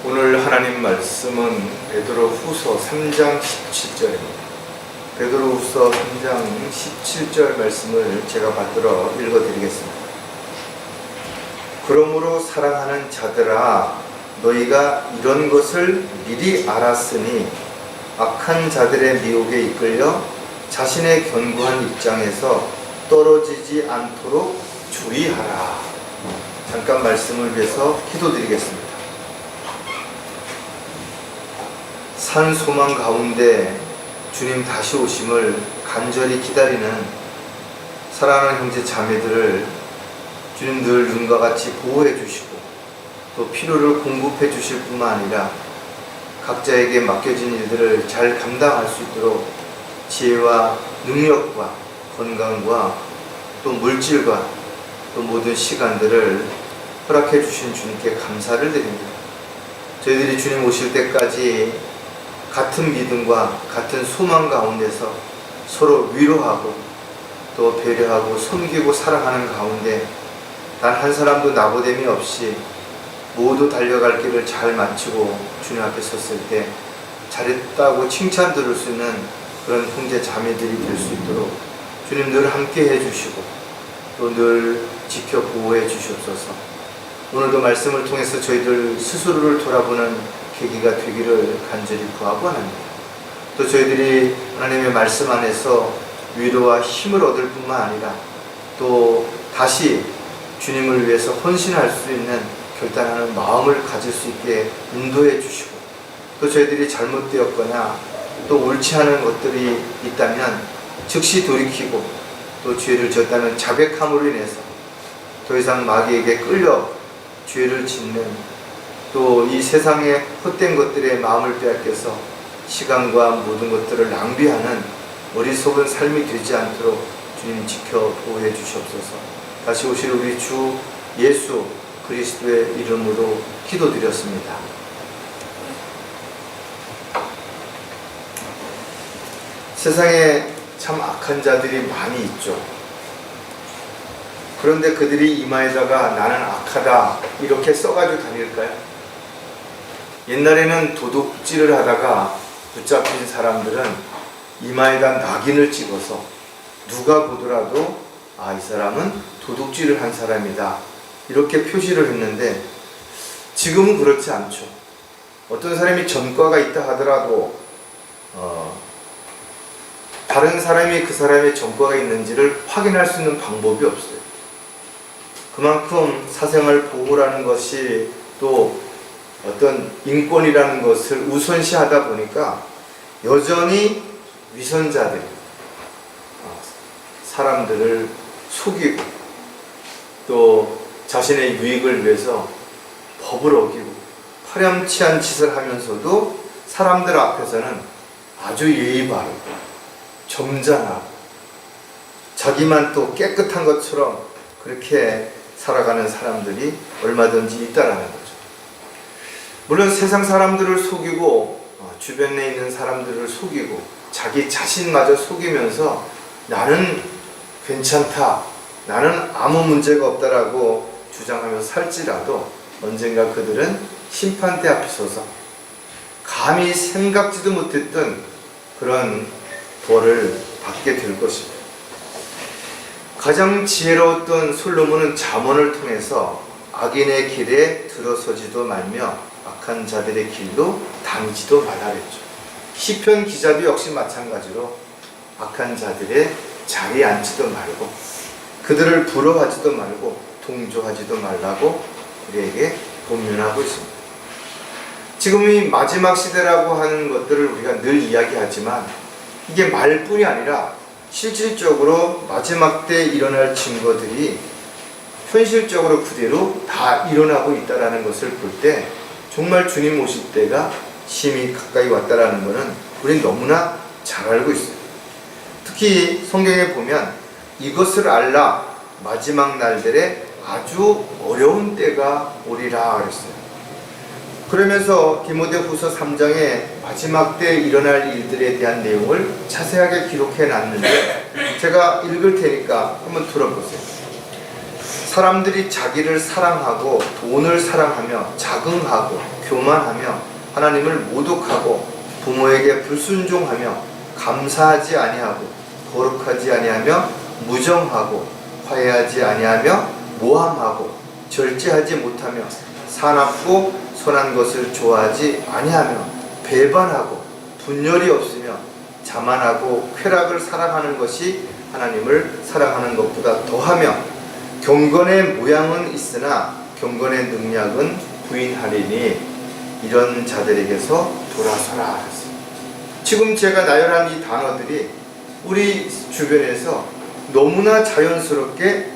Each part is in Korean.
오늘 하나님 말씀은 베드로후서 3장 17절입니다. 베드로후서 3장 17절 말씀을 제가 받들어 읽어드리겠습니다. 그러므로 사랑하는 자들아, 너희가 이런 것을 미리 알았으니 악한 자들의 미혹에 이끌려 자신의 견고한 입장에서 떨어지지 않도록 주의하라. 잠깐 말씀을 위해서 기도드리겠습니다. 산 소망 가운데 주님 다시 오심을 간절히 기다리는 사랑하는 형제 자매들을 주님 늘 눈과 같이 보호해 주시고 또 필요를 공급해 주실 뿐만 아니라 각자에게 맡겨진 일들을 잘 감당할 수 있도록 지혜와 능력과 건강과 또 물질과 또 모든 시간들을 허락해 주신 주님께 감사를 드립니다. 저희들이 주님 오실 때까지 같은 믿음과 같은 소망 가운데서 서로 위로하고 또 배려하고 섬기고 사랑하는 가운데 단 한 사람도 나고됨이 없이 모두 달려갈 길을 잘 마치고 주님 앞에 섰을 때 잘했다고 칭찬 들을 수 있는 그런 형제 자매들이 될 수 있도록 주님 늘 함께 해주시고 또 늘 지켜 보호해 주시옵소서. 오늘도 말씀을 통해서 저희들 스스로를 돌아보는 계기가 되기를 간절히 구하고 합니다. 또 저희들이 하나님의 말씀 안에서 위로와 힘을 얻을 뿐만 아니라 또 다시 주님을 위해서 헌신할 수 있는 결단하는 마음을 가질 수 있게 인도해 주시고 또 저희들이 잘못되었거나 또 옳지 않은 것들이 있다면 즉시 돌이키고 또 죄를 졌다는 자백함으로 인해서 더 이상 마귀에게 끌려 죄를 짓는 또 이 세상의 헛된 것들의 마음을 빼앗겨서 시간과 모든 것들을 낭비하는 어리석은 삶이 되지 않도록 주님 지켜 보호해 주시옵소서. 다시 오실 우리 주 예수 그리스도의 이름으로 기도드렸습니다. 세상에 참 악한 자들이 많이 있죠. 그런데 그들이 이마에다가 나는 악하다 이렇게 써가지고 다닐까요? 옛날에는 도둑질을 하다가 붙잡힌 사람들은 이마에다 낙인을 찍어서 누가 보더라도 이 사람은 도둑질을 한 사람이다 이렇게 표시를 했는데 지금은 그렇지 않죠. 어떤 사람이 전과가 있다 하더라도 다른 사람이 그 사람의 전과가 있는지를 확인할 수 있는 방법이 없어요. 그만큼 사생활 보호라는 것이 또 어떤 인권이라는 것을 우선시하다 보니까 여전히 위선자들이 사람들을 속이고 또 자신의 유익을 위해서 법을 어기고 파렴치한 짓을 하면서도 사람들 앞에서는 아주 예의 바르고 점잖하고 자기만 또 깨끗한 것처럼 그렇게 살아가는 사람들이 얼마든지 있다라는 거죠. 물론 세상 사람들을 속이고 주변에 있는 사람들을 속이고 자기 자신마저 속이면서 나는 괜찮다, 나는 아무 문제가 없다라고 주장하며 살지라도 언젠가 그들은 심판대 앞에 서서 감히 생각지도 못했던 그런 벌을 받게 될 것입니다. 가장 지혜로웠던 솔로몬은 잠언을 통해서 악인의 길에 들어서지도 말며 악한 자들의 길로 다니지도 말라 그랬죠. 시편 기자도 역시 마찬가지로 악한 자들의 자리에 앉지도 말고 그들을 부러워하지도 말고 동조하지도 말라고 우리에게 권면하고 있습니다. 지금 이 마지막 시대라고 하는 것들을 우리가 늘 이야기하지만 이게 말뿐이 아니라 실질적으로 마지막 때 일어날 증거들이 현실적으로 그대로 다 일어나고 있다는 것을 볼 때 정말 주님 오실 때가 심히 가까이 왔다는 것은 우린 너무나 잘 알고 있어요. 특히 성경에 보면 이것을 알라 마지막 날들에 아주 어려운 때가 오리라 그랬어요. 그러면서 디모데후서 3장에 마지막 때 일어날 일들에 대한 내용을 자세하게 기록해 놨는데 제가 읽을 테니까 한번 들어보세요. 사람들이 자기를 사랑하고 돈을 사랑하며 자긍하고 교만하며 하나님을 모독하고 부모에게 불순종하며 감사하지 아니하고 거룩하지 아니하며 무정하고 화해하지 아니하며 모함하고 절제하지 못하며 사납고 선한 것을 좋아하지 아니하며 배반하고 분열이 없으며 자만하고 쾌락을 사랑하는 것이 하나님을 사랑하는 것보다 더하며 경건의 모양은 있으나 경건의 능력은 부인하리니 이런 자들에게서 돌아서라. 지금 제가 나열한 이 단어들이 우리 주변에서 너무나 자연스럽게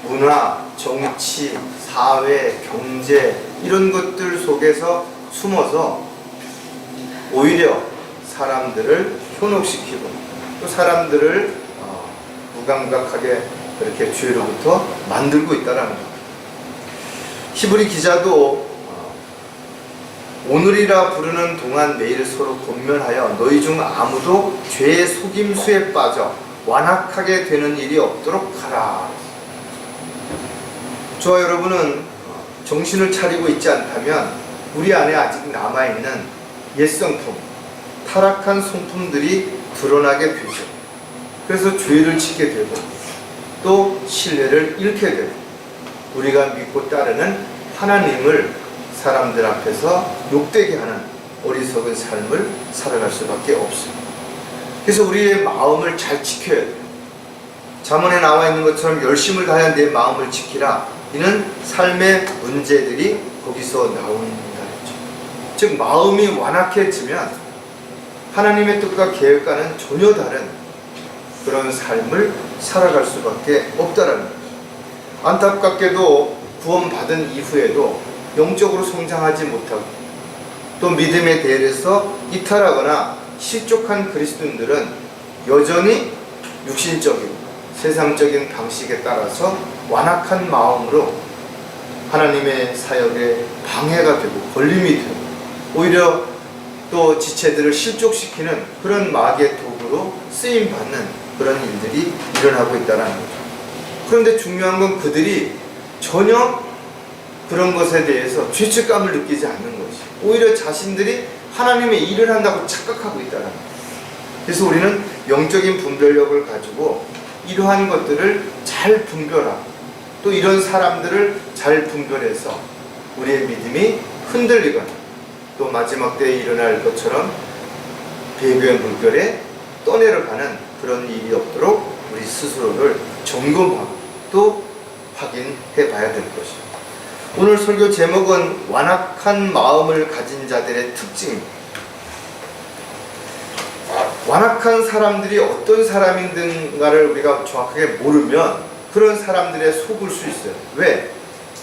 문화, 정치, 사회, 경제 이런 것들 속에서 숨어서 오히려 사람들을 현혹시키고 또 사람들을 무감각하게 그렇게 죄로부터 만들고 있다는 것. 히브리 기자도 오늘이라 부르는 동안 매일 서로 권면하여 너희 중 아무도 죄의 속임수에 빠져 완악하게 되는 일이 없도록 하라. 저와 여러분은 정신을 차리고 있지 않다면 우리 안에 아직 남아있는 옛성품, 타락한 성품들이 드러나게 되죠. 그래서 죄를 짓게 되고 또 신뢰를 잃게 되고 우리가 믿고 따르는 하나님을 사람들 앞에서 욕되게 하는 어리석은 삶을 살아갈 수밖에 없습니다. 그래서 우리의 마음을 잘 지켜야 돼요. 잠언에 나와 있는 것처럼 열심을 다하여 내 마음을 지키라. 이는 삶의 문제들이 거기서 나온다 했죠. 즉 마음이 완악해지면 하나님의 뜻과 계획과는 전혀 다른 그런 삶을 살아갈 수밖에 없다라는 거죠. 안타깝게도 구원받은 이후에도 영적으로 성장하지 못하고 또 믿음의 대열에서 이탈하거나 실족한 그리스도인들은 여전히 육신적이고 세상적인 방식에 따라서 완악한 마음으로 하나님의 사역에 방해가 되고 걸림이 되고 오히려 또 지체들을 실족시키는 그런 마귀의 도구로 쓰임받는 그런 일들이 일어나고 있다는 거죠. 그런데 중요한 건 그들이 전혀 그런 것에 대해서 죄책감을 느끼지 않는 것이 오히려 자신들이 하나님의 일을 한다고 착각하고 있다는 거예요. 그래서 우리는 영적인 분별력을 가지고 이러한 것들을 잘 분별하고 또 이런 사람들을 잘 분별해서 우리의 믿음이 흔들리거나 또 마지막 때에 일어날 것처럼 배교의 물결에 떠내려가는 그런 일이 없도록 우리 스스로를 점검하고 또 확인해 봐야 될 것입니다. 오늘 설교 제목은 완악한 마음을 가진 자들의 특징입니다. 완악한 사람들이 어떤 사람인가를 우리가 정확하게 모르면 그런 사람들에 속을 수 있어요. 왜?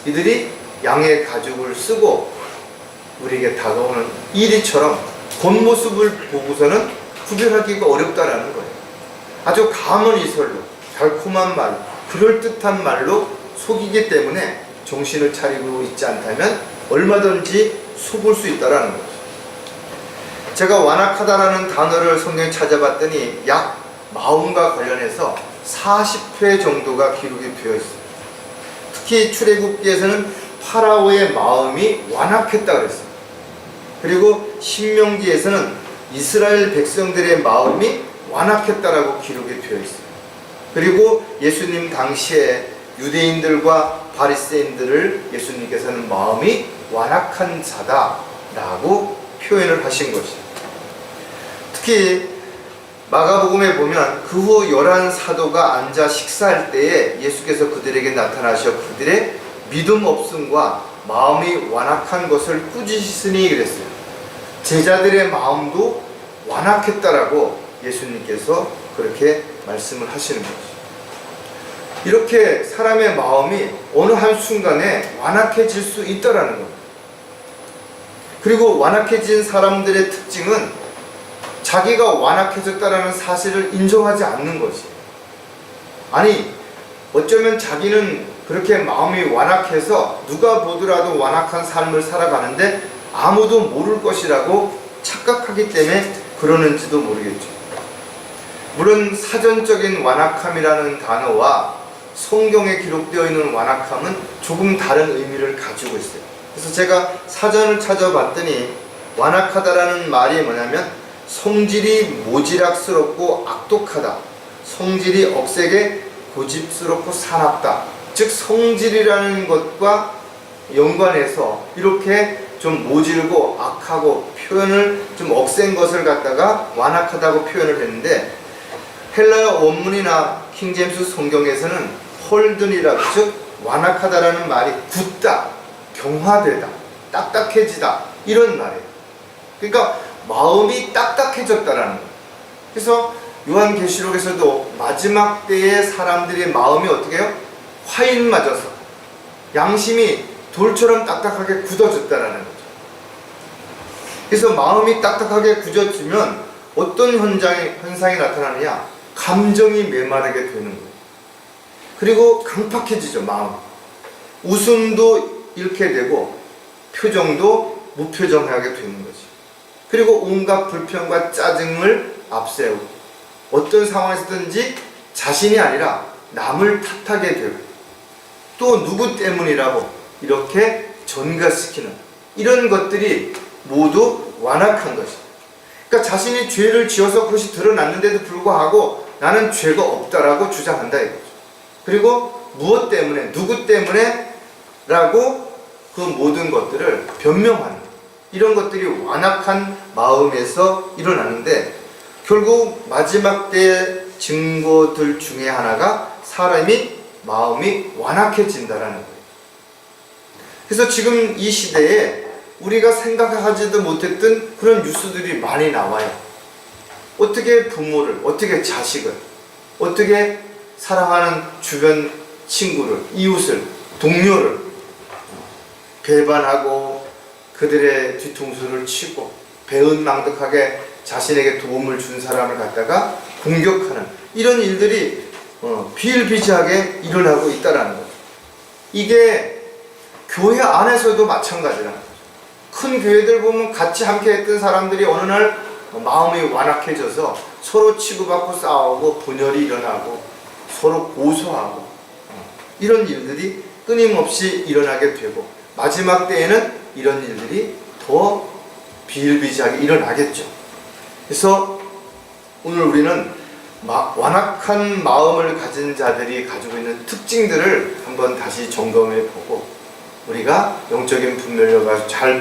이들이 양의 가죽을 쓰고 우리에게 다가오는 이리처럼 겉모습을 보고서는 구별하기가 어렵다라는 거예요. 아주 감은 이설로 달콤한 말, 그럴듯한 말로 속이기 때문에 정신을 차리고 있지 않다면 얼마든지 속을 수 있다는 거죠. 제가 완악하다라는 단어를 성경에 찾아봤더니 약 마음과 관련해서 40회 정도가 기록이 되어 있어요. 특히 출애굽기에서는 파라오의 마음이 완악했다고 그랬어요. 그리고 신명기에서는 이스라엘 백성들의 마음이 완악했다라고 기록이 되어 있어요. 그리고 예수님 당시에 유대인들과 바리새인들을 예수님께서는 마음이 완악한 자다라고 표현을 하신 것이죠. 특히 마가복음에 보면 그 후 11 사도가 앉아 식사할 때에 예수께서 그들에게 나타나셔 그들의 믿음 없음과 마음이 완악한 것을 꾸짖으시니 그랬어요. 제자들의 마음도 완악했다라고 예수님께서 그렇게 말씀을 하시는 거죠. 이렇게 사람의 마음이 어느 한순간에 완악해질 수 있다라는 겁니다. 그리고 완악해진 사람들의 특징은 자기가 완악해졌다라는 사실을 인정하지 않는 것이에요. 아니, 어쩌면 자기는 그렇게 마음이 완악해서 누가 보더라도 완악한 삶을 살아가는데 아무도 모를 것이라고 착각하기 때문에 그러는지도 모르겠죠. 물론 사전적인 완악함이라는 단어와 성경에 기록되어 있는 완악함은 조금 다른 의미를 가지고 있어요. 그래서 제가 사전을 찾아봤더니 완악하다라는 말이 뭐냐면 성질이 모지락스럽고 악독하다, 성질이 억세게 고집스럽고 사납다. 즉 성질이라는 것과 연관해서 이렇게 좀 모질고 악하고 표현을 좀 억센 것을 갖다가 완악하다고 표현을 했는데, 헬라어 원문이나 킹제임스 성경에서는 홀든이라고, 즉 완악하다라는 말이 굳다, 경화되다, 딱딱해지다 이런 말이에요. 그러니까 마음이 딱딱해졌다라는 거예요. 그래서 요한계시록에서도 마지막 때의 사람들의 마음이 어떻게 해요? 화인 맞아서 양심이 돌처럼 딱딱하게 굳어졌다라는 거죠. 그래서 마음이 딱딱하게 굳어지면 어떤 현상이 나타나느냐? 감정이 메마르게 되는 거예요. 그리고 강팍해지죠, 마음. 웃음도 잃게 되고 표정도 무표정하게 되는 거죠. 그리고 온갖 불평과 짜증을 앞세우고 어떤 상황에서든지 자신이 아니라 남을 탓하게 되고 또 누구 때문이라고 이렇게 전가시키는 이런 것들이 모두 완악한 것이다. 그러니까 자신이 죄를 지어서 그것이 드러났는데도 불구하고 나는 죄가 없다라고 주장한다 이거죠. 그리고 무엇 때문에, 누구 때문에 라고 그 모든 것들을 변명하는 이런 것들이 완악한 마음에서 일어나는데, 결국 마지막 때의 증거들 중에 하나가 사람이 마음이 완악해진다라는 거예요. 그래서 지금 이 시대에 우리가 생각하지도 못했던 그런 뉴스들이 많이 나와요. 어떻게 부모를, 어떻게 자식을, 어떻게 사랑하는 주변 친구를, 이웃을, 동료를 배반하고 그들의 뒤통수를 치고 배은망덕하게 자신에게 도움을 준 사람을 갖다가 공격하는 이런 일들이 비일비재하게 일어나고 있다는 거죠. 이게 교회 안에서도 마찬가지라는 거죠. 큰 교회들 보면 같이 함께 했던 사람들이 어느 날 마음이 완악해져서 서로 치고받고 싸우고 분열이 일어나고 서로 고소하고 이런 일들이 끊임없이 일어나게 되고, 마지막 때에는 이런 일들이 더 비일비재하게 일어나겠죠. 그래서 오늘 우리는 완악한 마음을 가진 자들이 가지고 있는 특징들을 한번 다시 점검해 보고, 우리가 영적인 분별력을 잘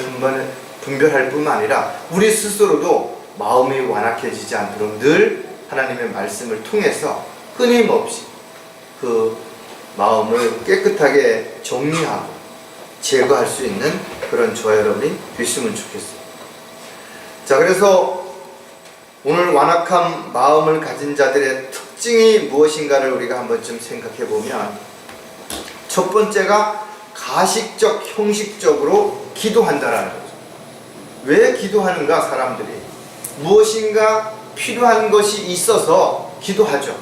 분별할 뿐만 아니라 우리 스스로도 마음이 완악해지지 않도록 늘 하나님의 말씀을 통해서 끊임없이 그 마음을 깨끗하게 정리하고 제거할 수 있는 그런 저와 여러분이 됐으면 좋겠어요. 자, 그래서 오늘 완악한 마음을 가진 자들의 특징이 무엇인가를 우리가 한 번쯤 생각해 보면, 첫 번째가 가식적, 형식적으로 기도한다라는 거죠. 왜 기도하는가? 사람들이 무엇인가 필요한 것이 있어서 기도하죠.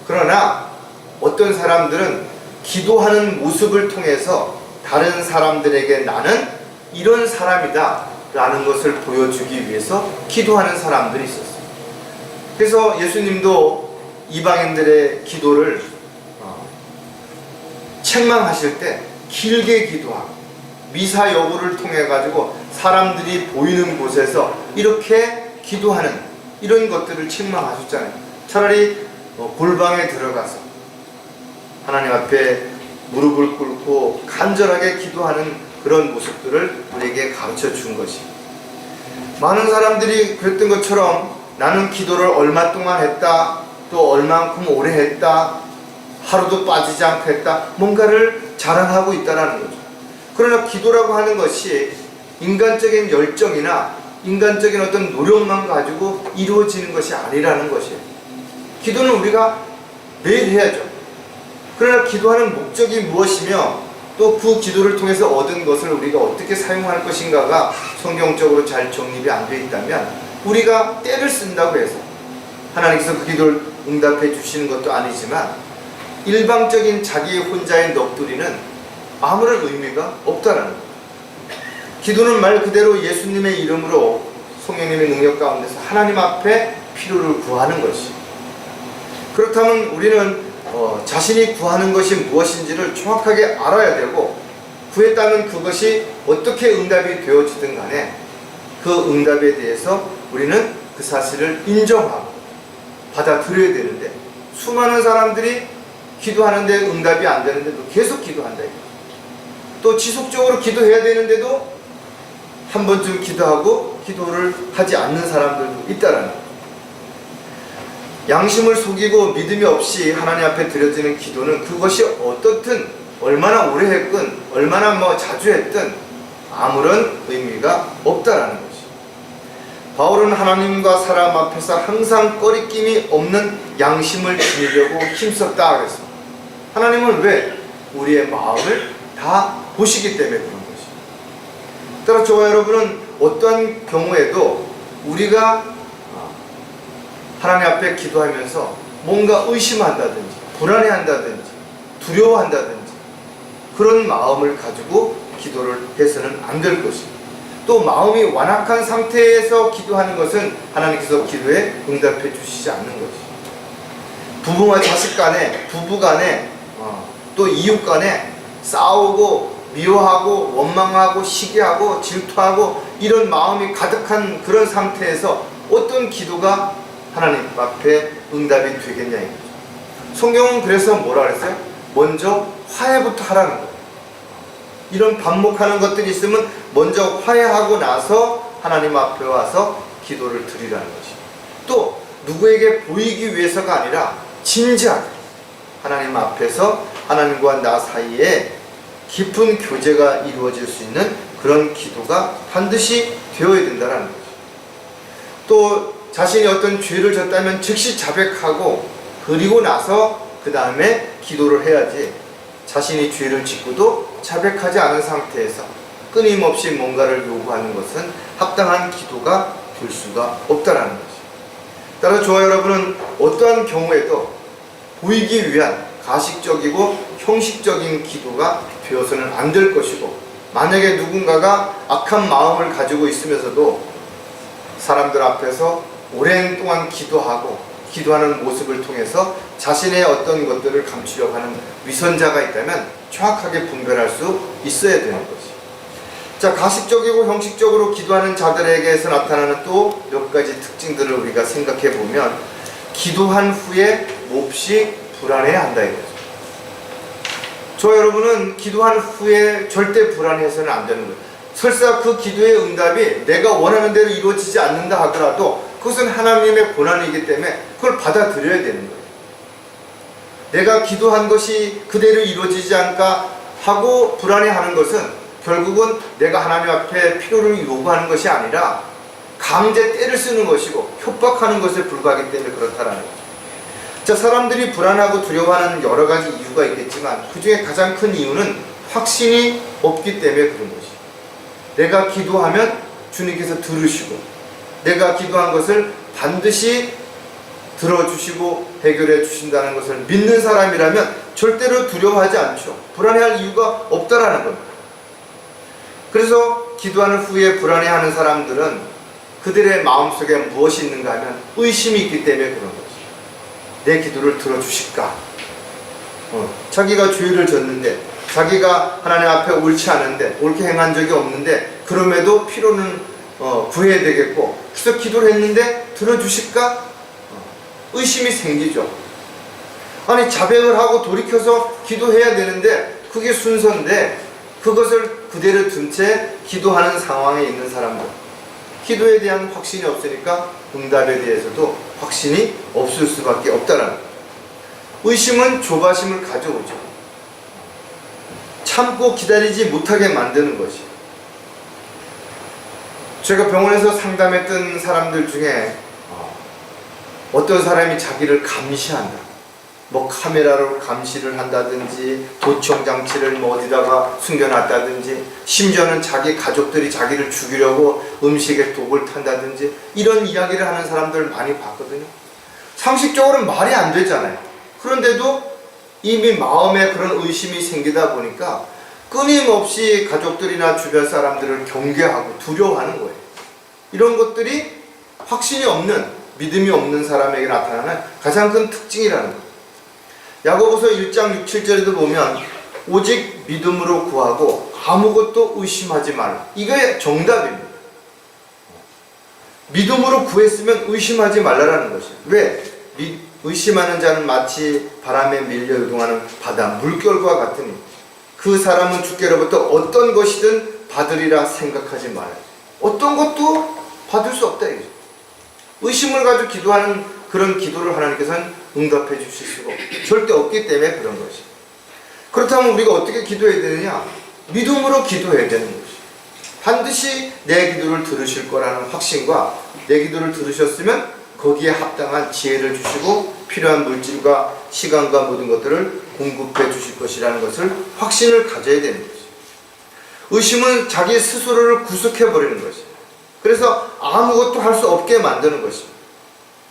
그러나 어떤 사람들은 기도하는 모습을 통해서 다른 사람들에게 나는 이런 사람이다 라는 것을 보여주기 위해서 기도하는 사람들이 있었어요. 그래서 예수님도 이방인들의 기도를 책망하실 때 길게 기도하고 미사 여부를 통해 가지고 사람들이 보이는 곳에서 이렇게 기도하는 이런 것들을 책망하셨잖아요. 차라리 골방에 들어가서 하나님 앞에 무릎을 꿇고 간절하게 기도하는 그런 모습들을 우리에게 가르쳐 준 것이, 많은 사람들이 그랬던 것처럼 나는 기도를 얼마 동안 했다, 또 얼만큼 오래 했다, 하루도 빠지지 않고 했다, 뭔가를 자랑하고 있다는 거죠. 그러나 기도라고 하는 것이 인간적인 열정이나 인간적인 어떤 노력만 가지고 이루어지는 것이 아니라는 것이에요. 기도는 우리가 매일 해야죠. 그러나 기도하는 목적이 무엇이며 또 그 기도를 통해서 얻은 것을 우리가 어떻게 사용할 것인가가 성경적으로 잘 정립이 안 되어 있다면, 우리가 때를 쓴다고 해서 하나님께서 그 기도를 응답해 주시는 것도 아니지만 일방적인 자기 혼자의 넋두리는 아무런 의미가 없다는 거예요. 기도는 말 그대로 예수님의 이름으로 성령님의 능력 가운데서 하나님 앞에 필요를 구하는 것이. 그렇다면 우리는 자신이 구하는 것이 무엇인지를 정확하게 알아야 되고, 구했다면 그것이 어떻게 응답이 되어지든 간에 그 응답에 대해서 우리는 그 사실을 인정하고 받아들여야 되는데, 수많은 사람들이 기도하는데 응답이 안 되는데도 계속 기도한다. 또 지속적으로 기도해야 되는데도 한 번쯤 기도하고 기도를 하지 않는 사람들도 있다라는 거예요. 양심을 속이고 믿음이 없이 하나님 앞에 드려지는 기도는 그것이 어떻든 얼마나 오래 했건 얼마나 자주 했든 아무런 의미가 없다라는 것이. 바울은 하나님과 사람 앞에서 항상 꺼리낌이 없는 양심을 지니려고 힘썼다 그랬습니다. 하나님은 왜? 우리의 마음을 다 보시기 때문에 그런 것이. 따라 저와 여러분은 어떠한 경우에도 우리가 하나님 앞에 기도하면서 뭔가 의심한다든지 불안해한다든지 두려워한다든지 그런 마음을 가지고 기도를 해서는 안 될 것입니다. 또 마음이 완악한 상태에서 기도하는 것은 하나님께서 기도에 응답해 주시지 않는 것입니다. 부부와 자식 간에, 부부 간에, 또 이웃 간에 싸우고 미워하고 원망하고 시기하고 질투하고 이런 마음이 가득한 그런 상태에서 어떤 기도가 하나님 앞에 응답이 되겠냐 이거죠. 성경은 그래서 뭐라 그랬어요? 먼저 화해부터 하라는 거예요. 이런 반목하는 것들이 있으면 먼저 화해하고 나서 하나님 앞에 와서 기도를 드리라는 것이. 또 누구에게 보이기 위해서가 아니라 진지하게 하나님 앞에서 하나님과 나 사이에 깊은 교제가 이루어질 수 있는 그런 기도가 반드시 되어야 된다는 거죠. 또 자신이 어떤 죄를 졌다면 즉시 자백하고 그리고 나서 그 다음에 기도를 해야지, 자신이 죄를 짓고도 자백하지 않은 상태에서 끊임없이 뭔가를 요구하는 것은 합당한 기도가 될 수가 없다는 것이죠. 따라서 저와 여러분은 어떠한 경우에도 보이기 위한 가식적이고 형식적인 기도가 되어서는 안 될 것이고, 만약에 누군가가 악한 마음을 가지고 있으면서도 사람들 앞에서 오랜 동안 기도하는 모습을 통해서 자신의 어떤 것들을 감추려고 하는 위선자가 있다면 정확하게 분별할 수 있어야 되는 것이. 자, 가식적이고 형식적으로 기도하는 자들에게서 나타나는 또 몇 가지 특징들을 우리가 생각해 보면, 기도한 후에 몹시 불안해야 한다 이거죠. 저 여러분은 기도한 후에 절대 불안해서는 안 되는 거예요. 설사 그 기도의 응답이 내가 원하는 대로 이루어지지 않는다 하더라도 그것은 하나님의 고난이기 때문에 그걸 받아들여야 되는 거예요. 내가 기도한 것이 그대로 이루어지지 않을까 하고 불안해하는 것은 결국은 내가 하나님 앞에 필요를 요구하는 것이 아니라 강제 때를 쓰는 것이고 협박하는 것에 불과하기 때문에 그렇다라는 거죠. 자, 사람들이 불안하고 두려워하는 여러 가지 이유가 있겠지만 그 중에 가장 큰 이유는 확신이 없기 때문에 그런 것이죠. 내가 기도하면 주님께서 들으시고 내가 기도한 것을 반드시 들어주시고 해결해 주신다는 것을 믿는 사람이라면 절대로 두려워하지 않죠. 불안해할 이유가 없다라는 겁니다. 그래서 기도하는 후에 불안해하는 사람들은 그들의 마음속에 무엇이 있는가 하면 의심이 있기 때문에 그런 거죠. 내 기도를 들어주실까? 자기가 죄를 졌는데, 자기가 하나님 앞에 옳지 않은데, 옳게 행한 적이 없는데 그럼에도 필요는 구해야 되겠고, 그래서 기도를 했는데 들어주실까? 의심이 생기죠. 아니, 자백을 하고 돌이켜서 기도해야 되는데 그게 순서인데 그것을 그대로 둔 채 기도하는 상황에 있는 사람들, 기도에 대한 확신이 없으니까 응답에 대해서도 확신이 없을 수밖에 없다는 거예요. 의심은 조바심을 가져오죠. 참고 기다리지 못하게 만드는 것이. 제가 병원에서 상담했던 사람들 중에 어떤 사람이 자기를 감시한다, 카메라로 감시를 한다든지 도청 장치를 어디다가 숨겨놨다든지, 심지어는 자기 가족들이 자기를 죽이려고 음식에 독을 탄다든지 이런 이야기를 하는 사람들을 많이 봤거든요. 상식적으로는 말이 안 되잖아요. 그런데도 이미 마음에 그런 의심이 생기다 보니까 끊임없이 가족들이나 주변 사람들을 경계하고 두려워하는 거예요. 이런 것들이 확신이 없는, 믿음이 없는 사람에게 나타나는 가장 큰 특징이라는 거예요. 야고보서 1장 6, 7절에도 보면 오직 믿음으로 구하고 아무것도 의심하지 말라. 이게 정답입니다. 믿음으로 구했으면 의심하지 말라라는 것이에요. 왜? 의심하는 자는 마치 바람에 밀려 요동하는 바다 물결과 같으니 그 사람은 주께로부터 어떤 것이든 받으리라 생각하지 말아요. 어떤 것도 받을 수 없다 이거죠. 의심을 가지고 기도하는 그런 기도를 하나님께서는 응답해 주실 수가 절대 없기 때문에 그런 것이에요. 그렇다면 우리가 어떻게 기도해야 되느냐? 믿음으로 기도해야 되는 것이에요. 반드시 내 기도를 들으실 거라는 확신과 내 기도를 들으셨으면 거기에 합당한 지혜를 주시고 필요한 물질과 시간과 모든 것들을 공급해 주실 것이라는 것을 확신을 가져야 되는 것이에요. 의심은 자기 스스로를 구속해버리는 것이에요. 그래서 아무것도 할 수 없게 만드는 것입니다.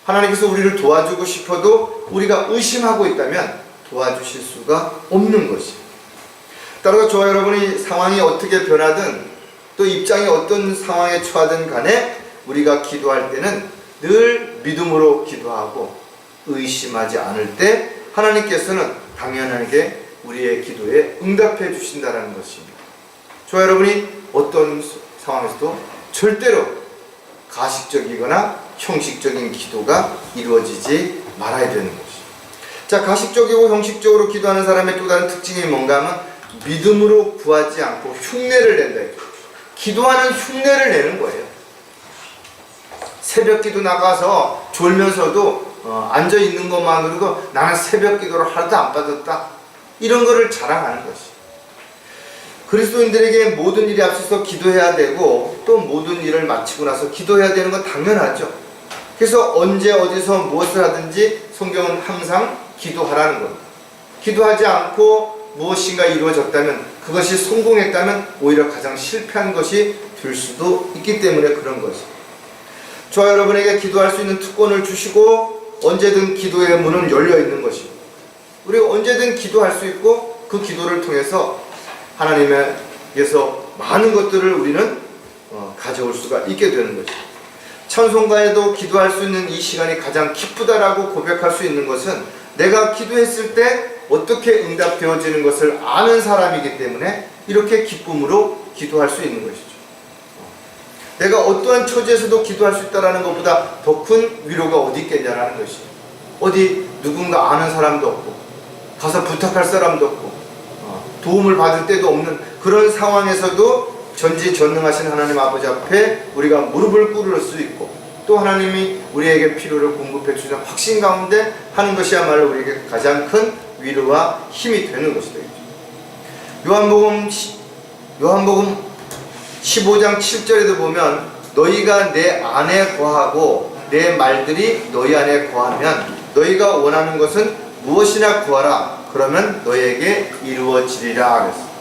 하나님께서 우리를 도와주고 싶어도 우리가 의심하고 있다면 도와주실 수가 없는 것이에요. 따라서 저와 여러분이 상황이 어떻게 변하든 또 입장이 어떤 상황에 처하든 간에 우리가 기도할 때는 늘 믿음으로 기도하고 의심하지 않을 때 하나님께서는 당연하게 우리의 기도에 응답해 주신다는 것입니다. 저와 여러분이 어떤 상황에서도 절대로 가식적이거나 형식적인 기도가 이루어지지 말아야 되는 것이죠. 자, 가식적이고 형식적으로 기도하는 사람의 또 다른 특징이 뭔가 하면 믿음으로 구하지 않고 흉내를 낸다. 기도하는 흉내를 내는 거예요. 새벽 기도 나가서 졸면서도 앉아 있는 것만으로도 나는 새벽 기도를 하나도 안 받았다. 이런 거를 자랑하는 것이. 그리스도인들에게 모든 일이 앞서서 기도해야 되고 또 모든 일을 마치고 나서 기도해야 되는 건 당연하죠. 그래서 언제 어디서 무엇을 하든지 성경은 항상 기도하라는 겁니다. 기도하지 않고 무엇인가 이루어졌다면 그것이 성공했다면 오히려 가장 실패한 것이 될 수도 있기 때문에 그런 것입니다. 저와 여러분에게 기도할 수 있는 특권을 주시고 언제든 기도의 문은 열려 있는 것입니다. 우리가 언제든 기도할 수 있고 그 기도를 통해서 하나님에게서 많은 것들을 우리는 가져올 수가 있게 되는 것입니다. 찬송가에도 기도할 수 있는 이 시간이 가장 기쁘다라고 고백할 수 있는 것은 내가 기도했을 때 어떻게 응답되어지는 것을 아는 사람이기 때문에 이렇게 기쁨으로 기도할 수 있는 것이죠. 내가 어떠한 처지에서도 기도할 수 있다는 것보다 더 큰 위로가 어디 있겠냐라는 것이에요. 어디 누군가 아는 사람도 없고 가서 부탁할 사람도 없고 도움을 받을 때도 없는 그런 상황에서도 전지전능하신 하나님 아버지 앞에 우리가 무릎을 꿇을 수 있고 또 하나님이 우리에게 필요를 공급해 주시는 확신 가운데 하는 것이야말로 우리에게 가장 큰 위로와 힘이 되는 것이 되겠죠. 요한복음 15장 7절에도 보면 너희가 내 안에 거하고 내 말들이 너희 안에 거하면 너희가 원하는 것은 무엇이나 구하라 그러면 너희에게 이루어지리라 그랬어요.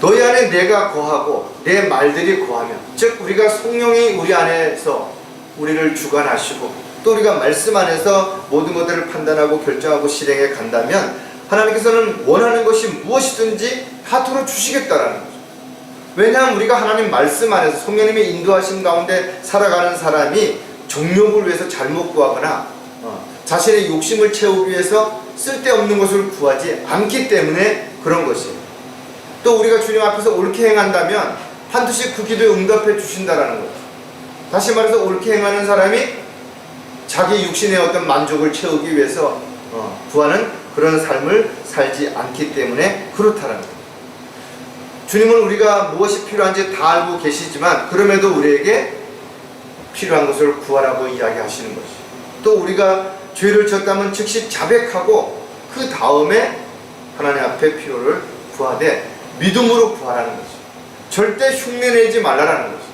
너희 안에 내가 거하고 내 말들이 거하면 즉 우리가 성령이 우리 안에서 우리를 주관하시고 또 우리가 말씀 안에서 모든 것들을 판단하고 결정하고 실행해 간다면 하나님께서는 원하는 것이 무엇이든지 다 들어주시겠다라는 거죠. 왜냐하면 우리가 하나님 말씀 안에서 성령님의 인도하심 가운데 살아가는 사람이 정욕을 위해서 잘못 구하거나 자신의 욕심을 채우기 위해서 쓸데없는 것을 구하지 않기 때문에 그런 것이에요. 또 우리가 주님 앞에서 옳게 행한다면 반드시 그 기도에 응답해 주신다라는 거죠. 다시 말해서 옳게 행하는 사람이 자기 육신의 어떤 만족을 채우기 위해서 구하는 그런 삶을 살지 않기 때문에 그렇다라는 거죠. 주님은 우리가 무엇이 필요한지 다 알고 계시지만 그럼에도 우리에게 필요한 것을 구하라고 이야기하시는 것이죠. 또 우리가 죄를 졌다면 즉시 자백하고 그 다음에 하나님 앞에 필요를 구하되 믿음으로 구하라는 것이죠. 절대 흉내내지 말라라는 것이죠.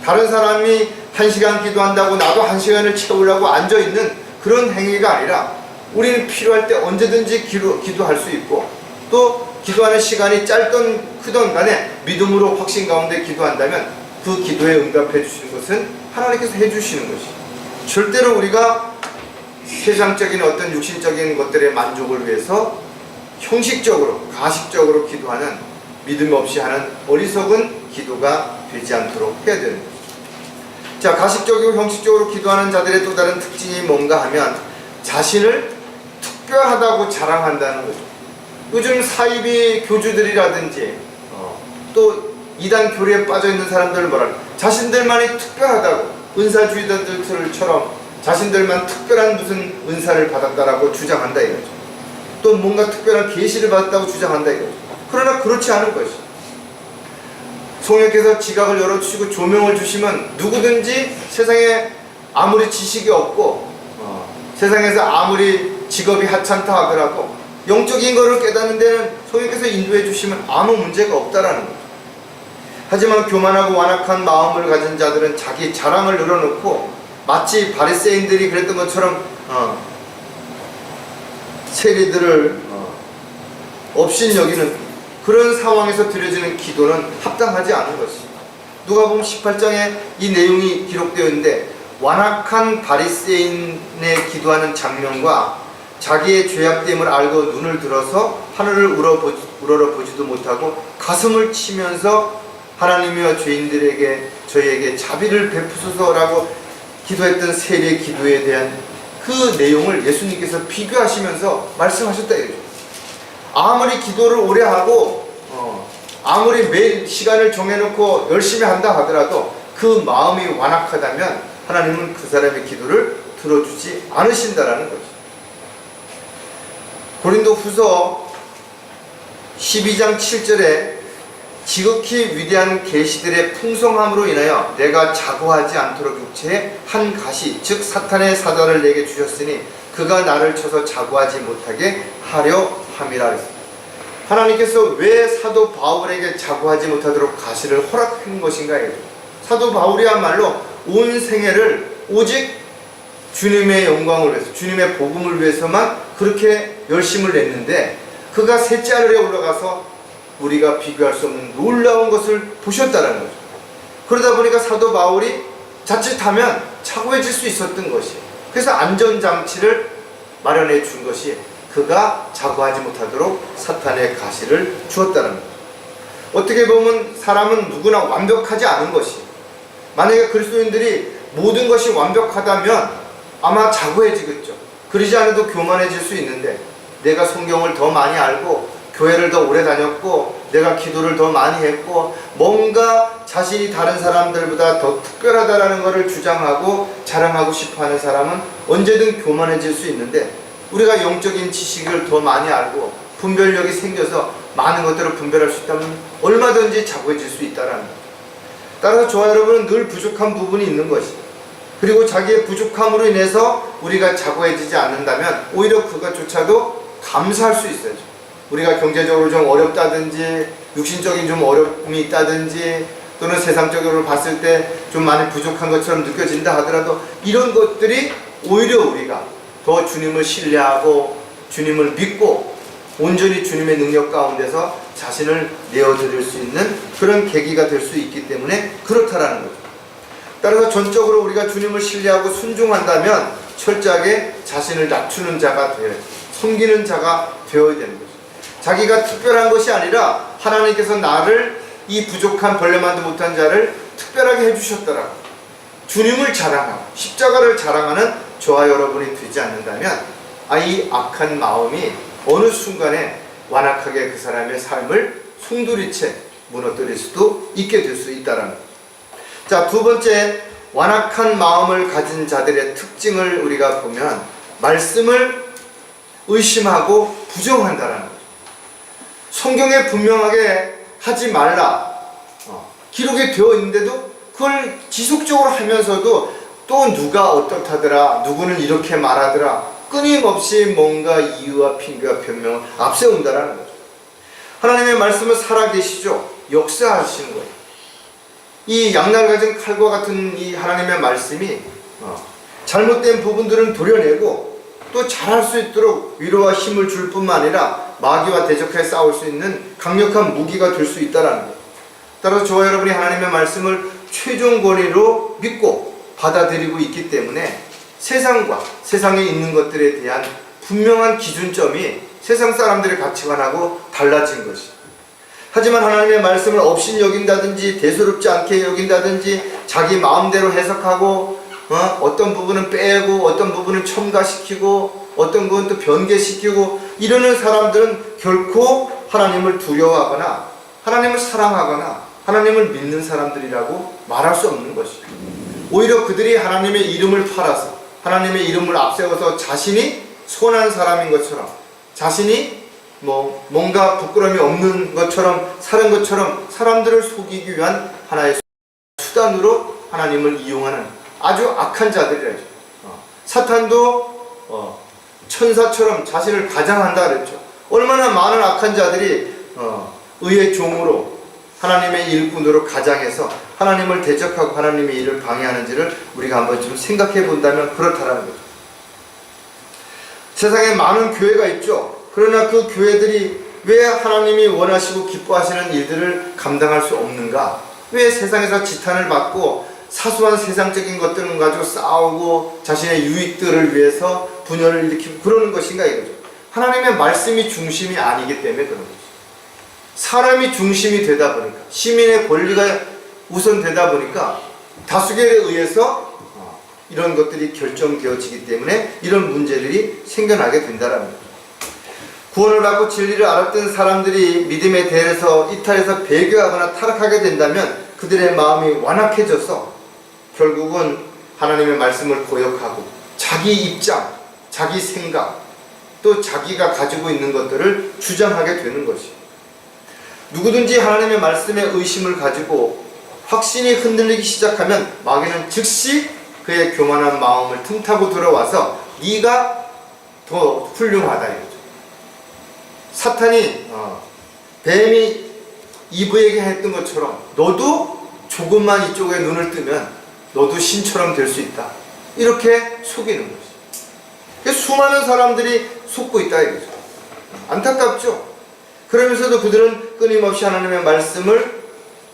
다른 사람이 1시간 기도한다고 나도 1시간을 채우려고 앉아있는 그런 행위가 아니라 우리는 필요할 때 언제든지 기도할 수 있고 또 기도하는 시간이 짧든 크든 간에 믿음으로 확신 가운데 기도한다면 그 기도에 응답해 주시는 것은 하나님께서 해주시는 것이죠. 절대로 우리가 세상적인 어떤 육신적인 것들의 만족을 위해서 형식적으로 가식적으로 기도하는 믿음 없이 하는 어리석은 기도가 되지 않도록 해야 되는 것이죠. 자, 가식적이고 형식적으로 기도하는 자들의 또 다른 특징이 뭔가 하면 자신을 특별하다고 자랑한다는 거죠. 요즘 사이비 교주들이라든지 또 이단 교리에 빠져있는 사람들을 뭐랄까, 자신들만이 특별하다고, 은사주의자들처럼 자신들만 특별한 무슨 은사를 받았다라고 주장한다 이거죠. 또 뭔가 특별한 계시를 받았다고 주장한다 이거죠. 그러나 그렇지 않은 것이, 성령께서 지각을 열어주시고 조명을 주시면 누구든지 세상에 아무리 지식이 없고 세상에서 아무리 직업이 하찮다 하더라도 영적인 것을 깨닫는 데는 성령께서 인도해 주시면 아무 문제가 없다라는 거죠. 하지만 교만하고 완악한 마음을 가진 자들은 자기 자랑을 늘어놓고 마치 바리새인들이 그랬던 것처럼 세리들을 업신여기는 그런 상황에서 드려지는 기도는 합당하지 않은 것입니다. 누가복음 18장에 이 내용이 기록되어 있는데, 완악한 바리새인의 기도하는 장면과 자기의 죄악됨을 알고 눈을 들어서 하늘을 우러러보지도 못하고 가슴을 치면서 하나님이여 죄인들에게 저희에게 자비를 베푸소서라고 기도했던 세리의 기도에 대한 그 내용을 예수님께서 비교하시면서 말씀하셨다 이거죠. 아무리 기도를 오래 하고 아무리 매일 시간을 정해놓고 열심히 한다 하더라도 그 마음이 완악하다면 하나님은 그 사람의 기도를 들어주지 않으신다라는 거죠. 고린도후서 12장 7절에 지극히 위대한 계시들의 풍성함으로 인하여 내가 자고하지 않도록 육체에 한 가시, 즉 사탄의 사자를 내게 주셨으니 그가 나를 쳐서 자고하지 못하게 하려 함이라 했습니다. 하나님께서 왜 사도 바울에게 자고하지 못하도록 가시를 허락한 것인가 해요. 사도 바울이야말로 온 생애를 오직 주님의 영광을 위해서, 주님의 복음을 위해서만 그렇게 열심을 냈는데, 그가 셋째 하늘에 올라가서 우리가 비교할 수 없는 놀라운 것을 보셨다는 거죠. 그러다 보니까 사도 바울이 자칫하면 차고해질 수 있었던 것이에요. 그래서 안전장치를 마련해 준 것이 그가 자고하지 못하도록 사탄의 가시를 주었다는 거죠. 어떻게 보면 사람은 누구나 완벽하지 않은 것이에요. 만약에 그리스도인들이 모든 것이 완벽하다면 아마 자고해지겠죠. 그러지 않아도 교만해질 수 있는데, 내가 성경을 더 많이 알고 교회를 더 오래 다녔고 내가 기도를 더 많이 했고 뭔가 자신이 다른 사람들보다 더 특별하다라는 것을 주장하고 자랑하고 싶어하는 사람은 언제든 교만해질 수 있는데, 우리가 영적인 지식을 더 많이 알고 분별력이 생겨서 많은 것들을 분별할 수 있다면 얼마든지 자고해질 수 있다라는 거죠. 따라서 저와 여러분은 늘 부족한 부분이 있는 것이죠. 그리고 자기의 부족함으로 인해서 우리가 자고해지지 않는다면 오히려 그것조차도 감사할 수 있어요. 우리가 경제적으로 좀 어렵다든지 육신적인 좀 어려움이 있다든지 또는 세상적으로 봤을 때 좀 많이 부족한 것처럼 느껴진다 하더라도 이런 것들이 오히려 우리가 더 주님을 신뢰하고 주님을 믿고 온전히 주님의 능력 가운데서 자신을 내어드릴 수 있는 그런 계기가 될 수 있기 때문에 그렇다라는 거죠. 따라서 전적으로 우리가 주님을 신뢰하고 순종한다면 철저하게 자신을 낮추는 자가 되어야 돼요. 섬기는 자가 되어야 되는 거죠. 자기가 특별한 것이 아니라 하나님께서 나를, 이 부족한 벌레만도 못한 자를 특별하게 해주셨더라. 주님을 자랑하고 십자가를 자랑하는 저와 여러분이 되지 않는다면 이 악한 마음이 어느 순간에 완악하게 그 사람의 삶을 송두리째 무너뜨릴 수도 있게 될 수 있다라는 거죠. 자, 두 번째, 완악한 마음을 가진 자들의 특징을 우리가 보면 말씀을 의심하고 부정한다라는 거죠. 성경에 분명하게 하지 말라 기록이 되어 있는데도 그걸 지속적으로 하면서도 또 누가 어떻다더라, 누구는 이렇게 말하더라, 끊임없이 뭔가 이유와 핑계와 변명을 앞세운다라는 거죠. 하나님의 말씀은 살아계시죠. 역사하시는 거예요. 이 양날 가진 칼과 같은 이 하나님의 말씀이 잘못된 부분들은 도려내고 또 잘할 수 있도록 위로와 힘을 줄 뿐만 아니라 마귀와 대적해 싸울 수 있는 강력한 무기가 될 수 있다는 거예요. 따라서 저와 여러분이 하나님의 말씀을 최종 권위로 믿고 받아들이고 있기 때문에 세상과 세상에 있는 것들에 대한 분명한 기준점이 세상 사람들의 가치관하고 달라진 것이죠. 하지만 하나님의 말씀을 업신여긴다든지 대수롭지 않게 여긴다든지 자기 마음대로 해석하고 어떤 부분은 빼고 어떤 부분은 첨가시키고 어떤 건 또 변개시키고 이러는 사람들은 결코 하나님을 두려워하거나 하나님을 사랑하거나 하나님을 믿는 사람들이라고 말할 수 없는 것이죠. 오히려 그들이 하나님의 이름을 팔아서 하나님의 이름을 앞세워서 자신이 선한 사람인 것처럼 자신이 뭔가 부끄러움이 없는 것처럼 사는 것처럼 사람들을 속이기 위한 하나의 수단으로 하나님을 이용하는 아주 악한 자들이라죠. 사탄도 천사처럼 자신을 가장한다 그랬죠. 얼마나 많은 악한 자들이 의의 종으로 하나님의 일꾼으로 가장해서 하나님을 대적하고 하나님의 일을 방해하는지를 우리가 한번 좀 생각해 본다면 그렇다라는 거죠. 세상에 많은 교회가 있죠. 그러나 그 교회들이 왜 하나님이 원하시고 기뻐하시는 일들을 감당할 수 없는가? 왜 세상에서 지탄을 받고 사소한 세상적인 것들을 가지고 싸우고 자신의 유익들을 위해서 분열을 일으키고 그러는 것인가 이거죠. 하나님의 말씀이 중심이 아니기 때문에 그런 거죠. 사람이 중심이 되다 보니까 시민의 권리가 우선되다 보니까 다수결에 의해서 이런 것들이 결정되어지기 때문에 이런 문제들이 생겨나게 된다는 거죠. 구원을 받고 진리를 알았던 사람들이 믿음에 대해서 이탈해서 배교하거나 타락하게 된다면 그들의 마음이 완악해져서 결국은 하나님의 말씀을 고역하고 자기 입장, 자기 생각, 또 자기가 가지고 있는 것들을 주장하게 되는 것이에요. 누구든지 하나님의 말씀에 의심을 가지고 확신이 흔들리기 시작하면 마귀는 즉시 그의 교만한 마음을 틈타고 들어와서 네가 더 훌륭하다 이거죠. 사탄이 뱀이 이브에게 했던 것처럼 너도 조금만 이쪽에 눈을 뜨면 너도 신처럼 될 수 있다 이렇게 속이는 것이. 수많은 사람들이 속고 있다 이거죠. 안타깝죠. 그러면서도 그들은 끊임없이 하나님의 말씀을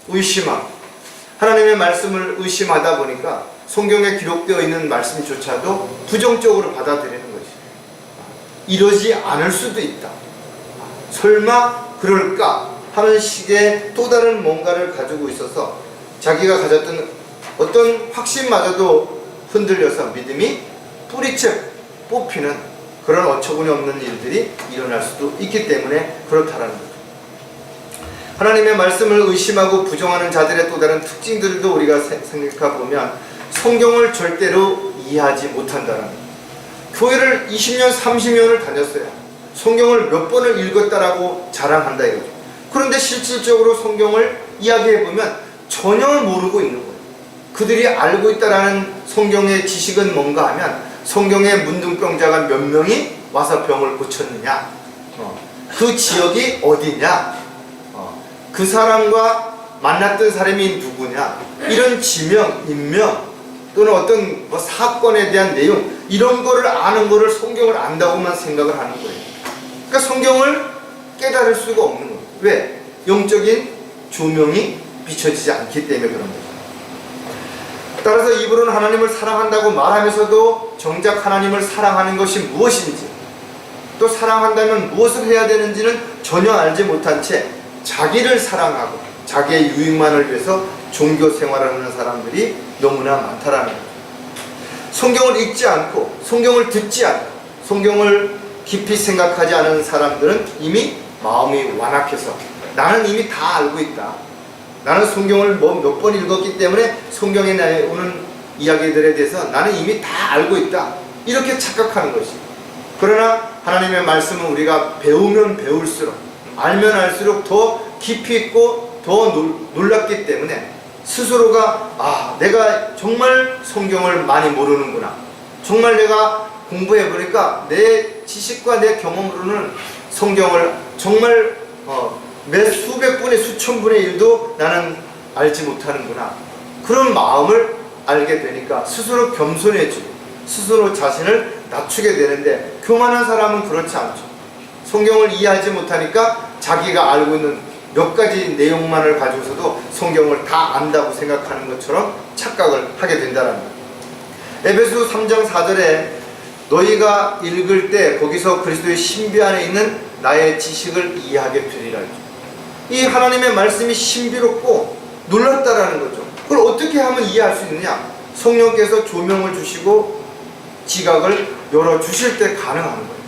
의심하고 하나님의 말씀을 의심하다 보니까 성경에 기록되어 있는 말씀조차도 부정적으로 받아들이는 것이. 이러지 않을 수도 있다. 설마 그럴까 하는 식의 또 다른 뭔가를 가지고 있어서 자기가 가졌던 어떤 확신마저도 흔들려서 믿음이 뿌리채 뽑히는 그런 어처구니 없는 일들이 일어날 수도 있기 때문에 그렇다라는 거죠. 하나님의 말씀을 의심하고 부정하는 자들의 또 다른 특징들도 우리가 생각해 보면 성경을 절대로 이해하지 못한다는 거예요. 교회를 20년, 30년을 다녔어요. 성경을 몇 번을 읽었다라고 자랑한다 이거죠. 그런데 실질적으로 성경을 이야기해보면 전혀 모르고 있는 거예요. 그들이 알고 있다라는 성경의 지식은 뭔가 하면 성경의 문둥병자가 몇 명이 와서 병을 고쳤느냐, 그 지역이 어디냐, 그 사람과 만났던 사람이 누구냐, 이런 지명, 인명 또는 어떤 사건에 대한 내용 이런 거를 아는 거를 성경을 안다고만 생각을 하는 거예요. 그러니까 성경을 깨달을 수가 없는 거예요. 왜? 영적인 조명이 비춰지지 않기 때문에 그런 거죠. 따라서 입으로는 하나님을 사랑한다고 말하면서도 정작 하나님을 사랑하는 것이 무엇인지 또 사랑한다면 무엇을 해야 되는지는 전혀 알지 못한 채 자기를 사랑하고 자기의 유익만을 위해서 종교 생활하는 사람들이 너무나 많다라는 거죠. 성경을 읽지 않고 성경을 듣지 않고 성경을 깊이 생각하지 않은 사람들은 이미 마음이 완악해서 나는 이미 다 알고 있다. 나는 성경을 몇 번 읽었기 때문에 성경에 나오는 이야기들에 대해서 나는 이미 다 알고 있다. 이렇게 착각하는 것이. 그러나 하나님의 말씀은 우리가 배우면 배울수록 알면 알수록 더 깊이 있고 더 놀랍기 때문에 스스로가 내가 정말 성경을 많이 모르는구나. 정말 내가 공부해보니까 내 지식과 내 경험으로는 성경을 정말 몇 수백 분의 수천 분의 일도 나는 알지 못하는구나. 그런 마음을 알게 되니까 스스로 겸손해지고 스스로 자신을 낮추게 되는데 교만한 사람은 그렇지 않죠. 성경을 이해하지 못하니까 자기가 알고 있는 몇 가지 내용만을 가지고서도 성경을 다 안다고 생각하는 것처럼 착각을 하게 된다는 거예요. 에베소 3장 4절에 너희가 읽을 때 거기서 그리스도의 신비 안에 있는 나의 지식을 이해하게 되리라 했죠. 이 하나님의 말씀이 신비롭고 놀랍다라는 거죠. 그걸 어떻게 하면 이해할 수 있느냐? 성령께서 조명을 주시고 지각을 열어주실 때 가능한 거예요.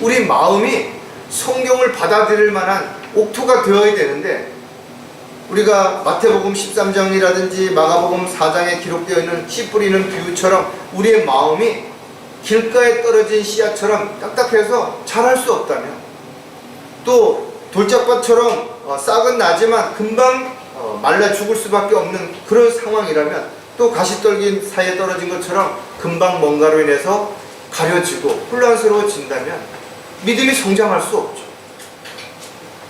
우리 마음이 성경을 받아들일 만한 옥토가 되어야 되는데, 우리가 마태복음 13장이라든지 마가복음 4장에 기록되어 있는 씨 뿌리는 비유처럼 우리의 마음이 길가에 떨어진 씨앗처럼 딱딱해서 자랄 수 없다면, 또 돌짝밭처럼 싹은 나지만 금방 말라 죽을 수밖에 없는 그런 상황이라면, 또 가시떨기 사이에 떨어진 것처럼 금방 뭔가로 인해서 가려지고 혼란스러워진다면 믿음이 성장할 수 없죠.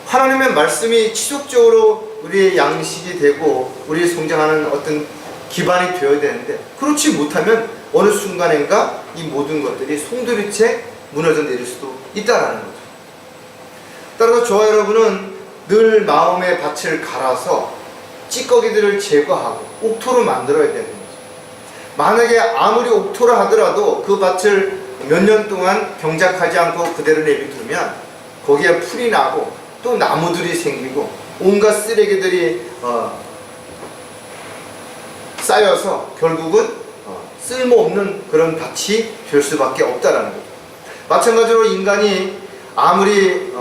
하나님의 말씀이 지속적으로 우리의 양식이 되고 우리의 성장하는 어떤 기반이 되어야 되는데, 그렇지 못하면 어느 순간인가 이 모든 것들이 송두리째 무너져 내릴 수도 있다라는 거죠. 따라서 저와 여러분은 늘 마음의 밭을 갈아서 찌꺼기들을 제거하고 옥토로 만들어야 되는 거죠. 만약에 아무리 옥토라 하더라도 그 밭을 몇 년 동안 경작하지 않고 그대로 내비두면 거기에 풀이 나고 또 나무들이 생기고 온갖 쓰레기들이 쌓여서 결국은 쓸모없는 그런 밭이 될 수밖에 없다라는 거죠. 마찬가지로 인간이 아무리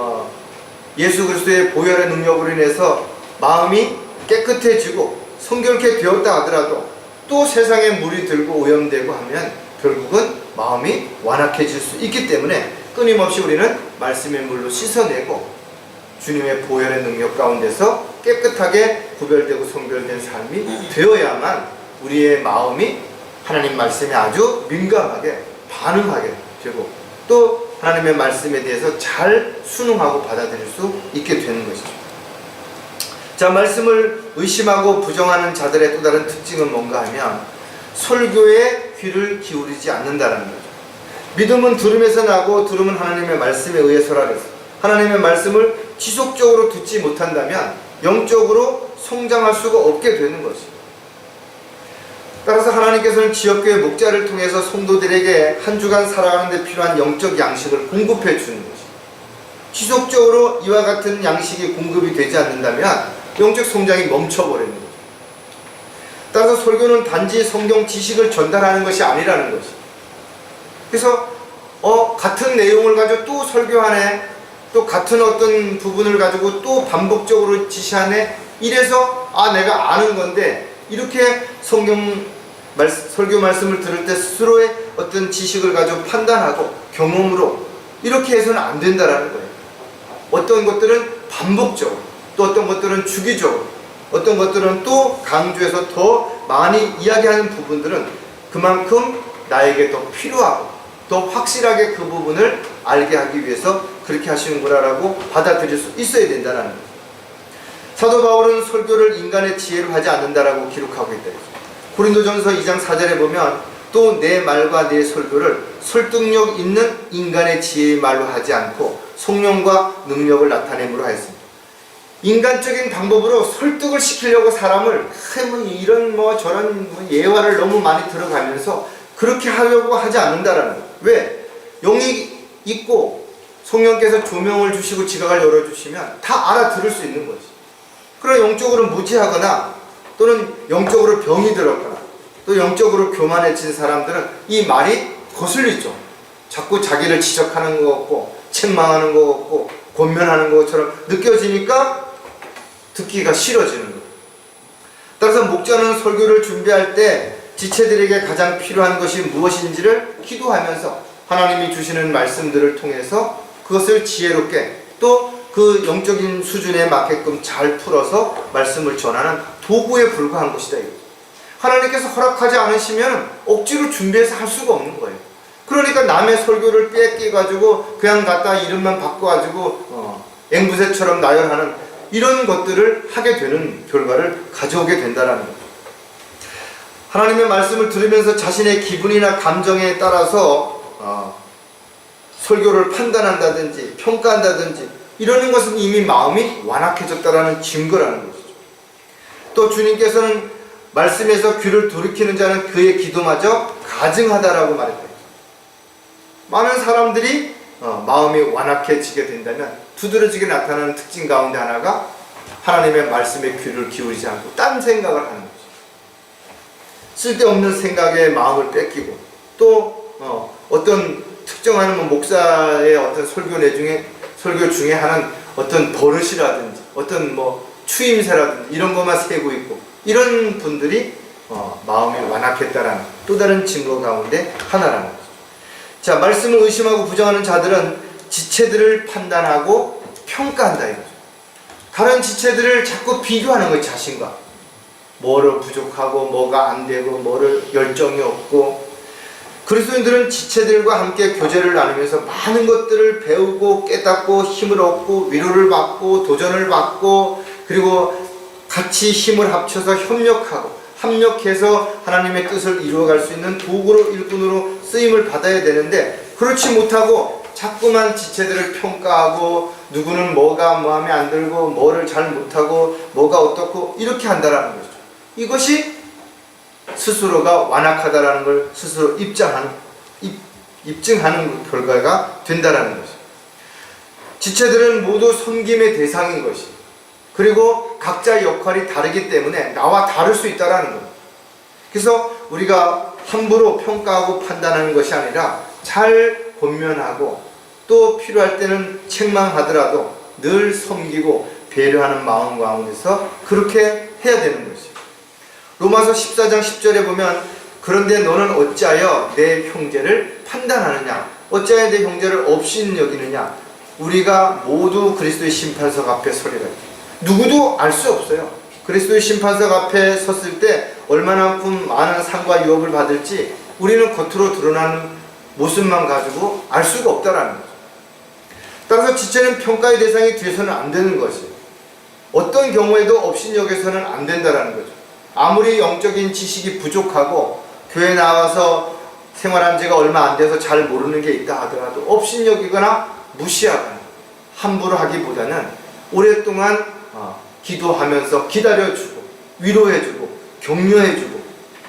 예수 그리스도의 보혈의 능력으로 인해서 마음이 깨끗해지고 성결케 되었다 하더라도 또 세상에 물이 들고 오염되고 하면 결국은 마음이 완악해질 수 있기 때문에 끊임없이 우리는 말씀의 물로 씻어내고 주님의 보혈의 능력 가운데서 깨끗하게 구별되고 성별된 삶이 되어야만 우리의 마음이 하나님 말씀에 아주 민감하게 반응하게 되고 또 하나님의 말씀에 대해서 잘 순응하고 받아들일 수 있게 되는 것이죠. 자, 말씀을 의심하고 부정하는 자들의 또 다른 특징은 뭔가 하면 설교에 귀를 기울이지 않는다는 거죠. 믿음은 들음에서 나고 들음은 하나님의 말씀에 의해서라 그랬어요. 하나님의 말씀을 지속적으로 듣지 못한다면 영적으로 성장할 수가 없게 되는 것이죠. 따라서 하나님께서는 지역교회 목자를 통해서 성도들에게 한 주간 살아가는 데 필요한 영적 양식을 공급해 주는 것이죠. 지속적으로 이와 같은 양식이 공급이 되지 않는다면 영적 성장이 멈춰버리는 거죠. 따라서 설교는 단지 성경 지식을 전달하는 것이 아니라는 것이죠. 그래서 같은 내용을 가지고 또 설교하네, 또 같은 어떤 부분을 가지고 또 반복적으로 지시하네, 이래서 내가 아는 건데, 이렇게 설교 말씀을 들을 때 스스로의 어떤 지식을 가지고 판단하고 경험으로 이렇게 해서는 안 된다라는 거예요. 어떤 것들은 반복적으로, 또 어떤 것들은 주기적으로, 어떤 것들은 또 강조해서 더 많이 이야기하는 부분들은 그만큼 나에게 더 필요하고 더 확실하게 그 부분을 알게 하기 위해서 그렇게 하시는구나라고 받아들일 수 있어야 된다는 거예요. 사도 바울은 설교를 인간의 지혜로 하지 않는다라고 기록하고 있다. 고린도전서 2장 4절에 보면 또 내 말과 내 설교를 설득력 있는 인간의 지혜의 말로 하지 않고 성령과 능력을 나타내므로 하였습니다. 인간적인 방법으로 설득을 시키려고 사람을 이런 저런 예화를 너무 많이 들어가면서 그렇게 하려고 하지 않는다라는 거예요. 왜? 영이 있고 성령께서 조명을 주시고 지각을 열어주시면 다 알아들을 수 있는 거지. 그러나 영적으로 무지하거나 또는 영적으로 병이 들었거나 또 영적으로 교만해진 사람들은 이 말이 거슬리죠. 자꾸 자기를 지적하는 것 같고 책망하는 것 같고 권면하는 것처럼 느껴지니까 듣기가 싫어지는 거예요. 따라서 목자는 설교를 준비할 때 지체들에게 가장 필요한 것이 무엇인지를 기도하면서 하나님이 주시는 말씀들을 통해서 그것을 지혜롭게 또 그 영적인 수준에 맞게끔 잘 풀어서 말씀을 전하는 도구에 불과한 것이다. 하나님께서 허락하지 않으시면 억지로 준비해서 할 수가 없는 거예요. 그러니까 남의 설교를 뺏기가지고 그냥 갖다 이름만 바꿔가지고 앵무새처럼 나열하는 이런 것들을 하게 되는 결과를 가져오게 된다는 거죠. 하나님의 말씀을 들으면서 자신의 기분이나 감정에 따라서 설교를 판단한다든지 평가한다든지 이러는 것은 이미 마음이 완악해졌다라는 증거라는 것이죠. 또 주님께서는 말씀에서 귀를 돌이키는 자는 그의 기도마저 가증하다라고 말했다. 많은 사람들이 마음이 완악해지게 된다면 두드러지게 나타나는 특징 가운데 하나가 하나님의 말씀에 귀를 기울이지 않고 딴 생각을 하는 거죠. 쓸데없는 생각에 마음을 뺏기고 또 어떤 특정한 목사의 어떤 설교 중에 하는 어떤 버릇이라든지 어떤 추임새라든지 이런 것만 세고 있고, 이런 분들이 마음이 완악했다라는 또 다른 증거 가운데 하나라는 거죠. 자, 말씀을 의심하고 부정하는 자들은 지체들을 판단하고 평가한다 이거죠. 다른 지체들을 자꾸 비교하는 거예요. 자신과 뭐를 부족하고 뭐가 안 되고 뭐를 열정이 없고. 그리스도인들은 지체들과 함께 교제를 나누면서 많은 것들을 배우고 깨닫고 힘을 얻고 위로를 받고 도전을 받고, 그리고 같이 힘을 합쳐서 협력해서 하나님의 뜻을 이루어갈 수 있는 도구로, 일꾼으로 쓰임을 받아야 되는데, 그렇지 못하고 자꾸만 지체들을 평가하고 누구는 뭐가 마음에 안 들고 뭐를 잘 못하고 뭐가 어떻고 이렇게 한다라는 거죠. 이것이 스스로가 완악하다라는 걸 스스로 입증하는 결과가 된다라는 것이죠. 지체들은 모두 섬김의 대상인 것이, 그리고 각자의 역할이 다르기 때문에 나와 다를 수 있다라는 거예요. 그래서 우리가 함부로 평가하고 판단하는 것이 아니라 잘 권면하고 또 필요할 때는 책망하더라도 늘 섬기고 배려하는 마음 가운데서 그렇게 해야 되는 것이죠. 로마서 14장 10절에 보면, 그런데 너는 어찌하여 내 형제를 판단하느냐, 어찌하여 내 형제를 업신 여기느냐, 우리가 모두 그리스도의 심판석 앞에 서리라. 누구도 알 수 없어요. 그리스도의 심판석 앞에 섰을 때 얼마나 많은 상과 유업을 받을지 우리는 겉으로 드러나는 모습만 가지고 알 수가 없다라는 거죠. 따라서 지체는 평가의 대상이 돼서는 안 되는 것이, 어떤 경우에도 업신여겨서는 안 된다라는 거죠. 아무리 영적인 지식이 부족하고 교회 나와서 생활한 지가 얼마 안 돼서 잘 모르는 게 있다 하더라도 업신여기거나 무시하거나 함부로 하기보다는 오랫동안 기도하면서 기다려주고 위로해주고 격려해주고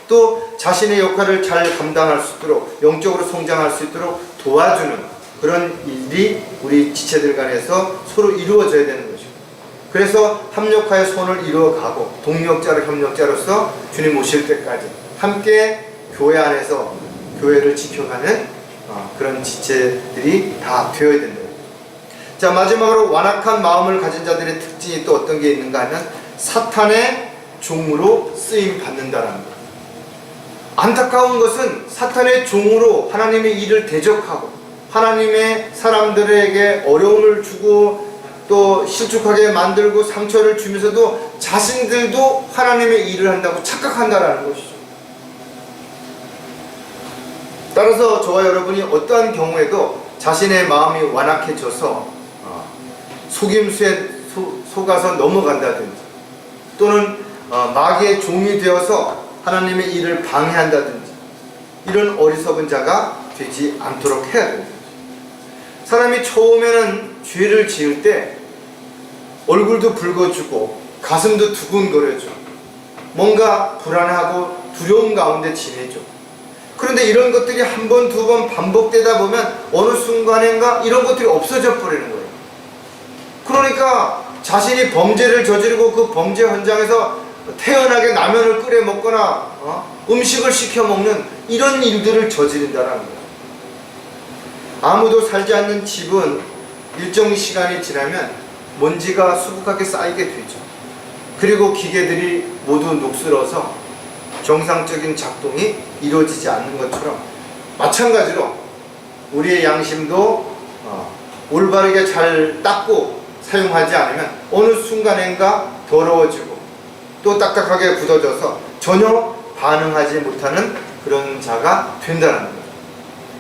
또 자신의 역할을 잘 감당할 수 있도록, 영적으로 성장할 수 있도록 도와주는 그런 일이 우리 지체들 간에서 서로 이루어져야 되는 것이고, 그래서 합력하여 손을 이루어가고 동력자로 협력자로서 주님 오실 때까지 함께 교회 안에서 교회를 지켜가는 그런 지체들이 다 되어야 된다. 자, 마지막으로 완악한 마음을 가진 자들의 특징이 또 어떤 게 있는가 하면 사탄의 종으로 쓰임 받는다라는 거예요. 안타까운 것은 사탄의 종으로 하나님의 일을 대적하고 하나님의 사람들에게 어려움을 주고 또 실족하게 만들고 상처를 주면서도 자신들도 하나님의 일을 한다고 착각한다라는 것이죠. 따라서 저와 여러분이 어떠한 경우에도 자신의 마음이 완악해져서 속임수에 속아서 넘어간다든지 또는 마귀의 종이 되어서 하나님의 일을 방해한다든지 이런 어리석은 자가 되지 않도록 해야 됩니다. 사람이 처음에는 죄를 지을 때 얼굴도 붉어지고 가슴도 두근거려져 뭔가 불안하고 두려움 가운데 지내죠. 그런데 이런 것들이 한 번, 두 번 반복되다 보면 어느 순간인가 이런 것들이 없어져 버리는 거예요. 그러니까 자신이 범죄를 저지르고 그 범죄 현장에서 태연하게 라면을 끓여 먹거나 음식을 시켜 먹는 이런 일들을 저지른다는 거예요. 아무도 살지 않는 집은 일정 시간이 지나면 먼지가 수북하게 쌓이게 되죠. 그리고 기계들이 모두 녹슬어서 정상적인 작동이 이루어지지 않는 것처럼 마찬가지로 우리의 양심도 올바르게 잘 닦고 사용하지 않으면 어느 순간인가 더러워지고 또 딱딱하게 굳어져서 전혀 반응하지 못하는 그런 자가 된다는 거죠.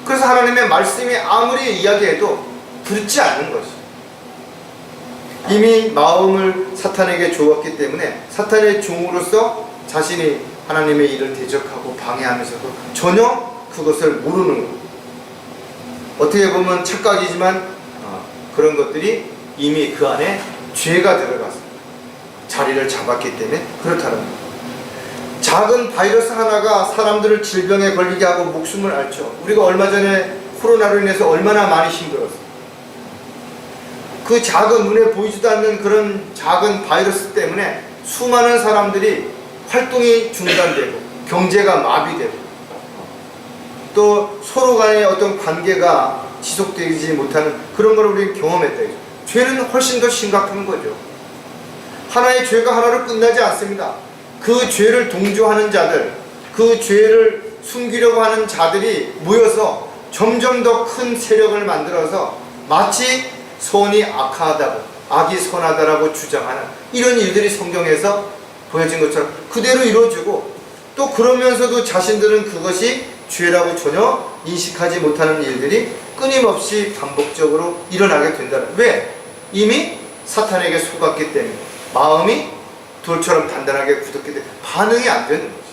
그래서 하나님의 말씀이 아무리 이야기해도 듣지 않는 것이, 이미 마음을 사탄에게 주었기 때문에 사탄의 종으로서 자신이 하나님의 일을 대적하고 방해하면서도 전혀 그것을 모르는 것. 어떻게 보면 착각이지만 그런 것들이 이미 그 안에 죄가 들어가서 자리를 잡았기 때문에 그렇다는 거예요. 작은 바이러스 하나가 사람들을 질병에 걸리게 하고 목숨을 앓죠. 우리가 얼마 전에 코로나로 인해서 얼마나 많이 힘들었어요. 그 작은 눈에 보이지도 않는 그런 작은 바이러스 때문에 수많은 사람들이 활동이 중단되고 경제가 마비되고 또 서로 간의 어떤 관계가 지속되지 못하는 그런 걸 우리는 경험했다. 죄는 훨씬 더 심각한 거죠. 하나의 죄가 하나로 끝나지 않습니다. 그 죄를 동조하는 자들, 그 죄를 숨기려고 하는 자들이 모여서 점점 더 큰 세력을 만들어서 마치 선이 악하다고, 악이 선하다라고 주장하는 이런 일들이 성경에서 보여진 것처럼 그대로 이루어지고, 또 그러면서도 자신들은 그것이 죄라고 전혀 인식하지 못하는 일들이 끊임없이 반복적으로 일어나게 된다는. 왜? 이미 사탄에게 속았기 때문에, 마음이 돌처럼 단단하게 굳었기 때문에 반응이 안 되는 거지.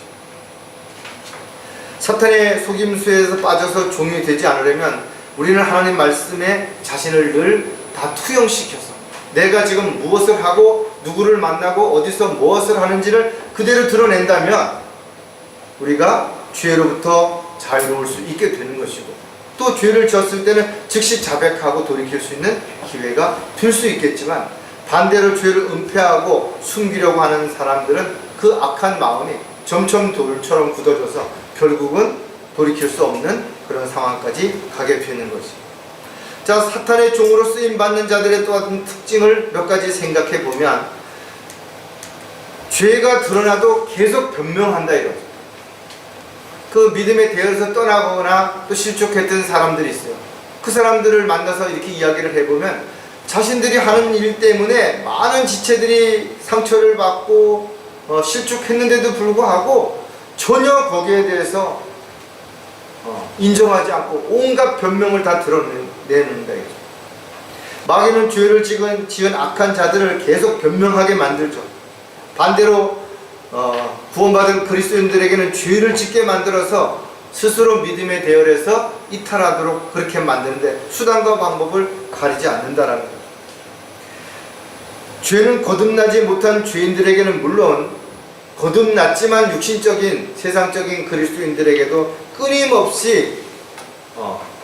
사탄의 속임수에서 빠져서 종이 되지 않으려면 우리는 하나님 말씀에 자신을 늘 다 투영시켜서 내가 지금 무엇을 하고 누구를 만나고 어디서 무엇을 하는지를 그대로 드러낸다면 우리가 죄로부터 자유로울 수 있게 되는 것이고, 또 죄를 지었을 때는 즉시 자백하고 돌이킬 수 있는 기회가 될 수 있겠지만, 반대로 죄를 은폐하고 숨기려고 하는 사람들은 그 악한 마음이 점점 돌처럼 굳어져서 결국은 돌이킬 수 없는 그런 상황까지 가게 되는 것이. 자, 사탄의 종으로 쓰임받는 자들의 또 다른 특징을 몇 가지 생각해 보면, 죄가 드러나도 계속 변명한다 이거죠. 그 믿음에 대해서 떠나거나 또 실족했던 사람들이 있어요. 그 사람들을 만나서 이렇게 이야기를 해보면 자신들이 하는 일 때문에 많은 지체들이 상처를 받고 실족했는데도 불구하고 전혀 거기에 대해서 인정하지 않고 온갖 변명을 다 드러내는다. 마귀는 죄를 지은 악한 자들을 계속 변명하게 만들죠. 반대로 구원받은 그리스도인들에게는 죄를 짓게 만들어서 스스로 믿음의 대열에서 이탈하도록 그렇게 만드는데 수단과 방법을 가리지 않는다라는 거죠. 죄는 거듭나지 못한 죄인들에게는 물론 거듭났지만 육신적인 세상적인 그리스도인들에게도 끊임없이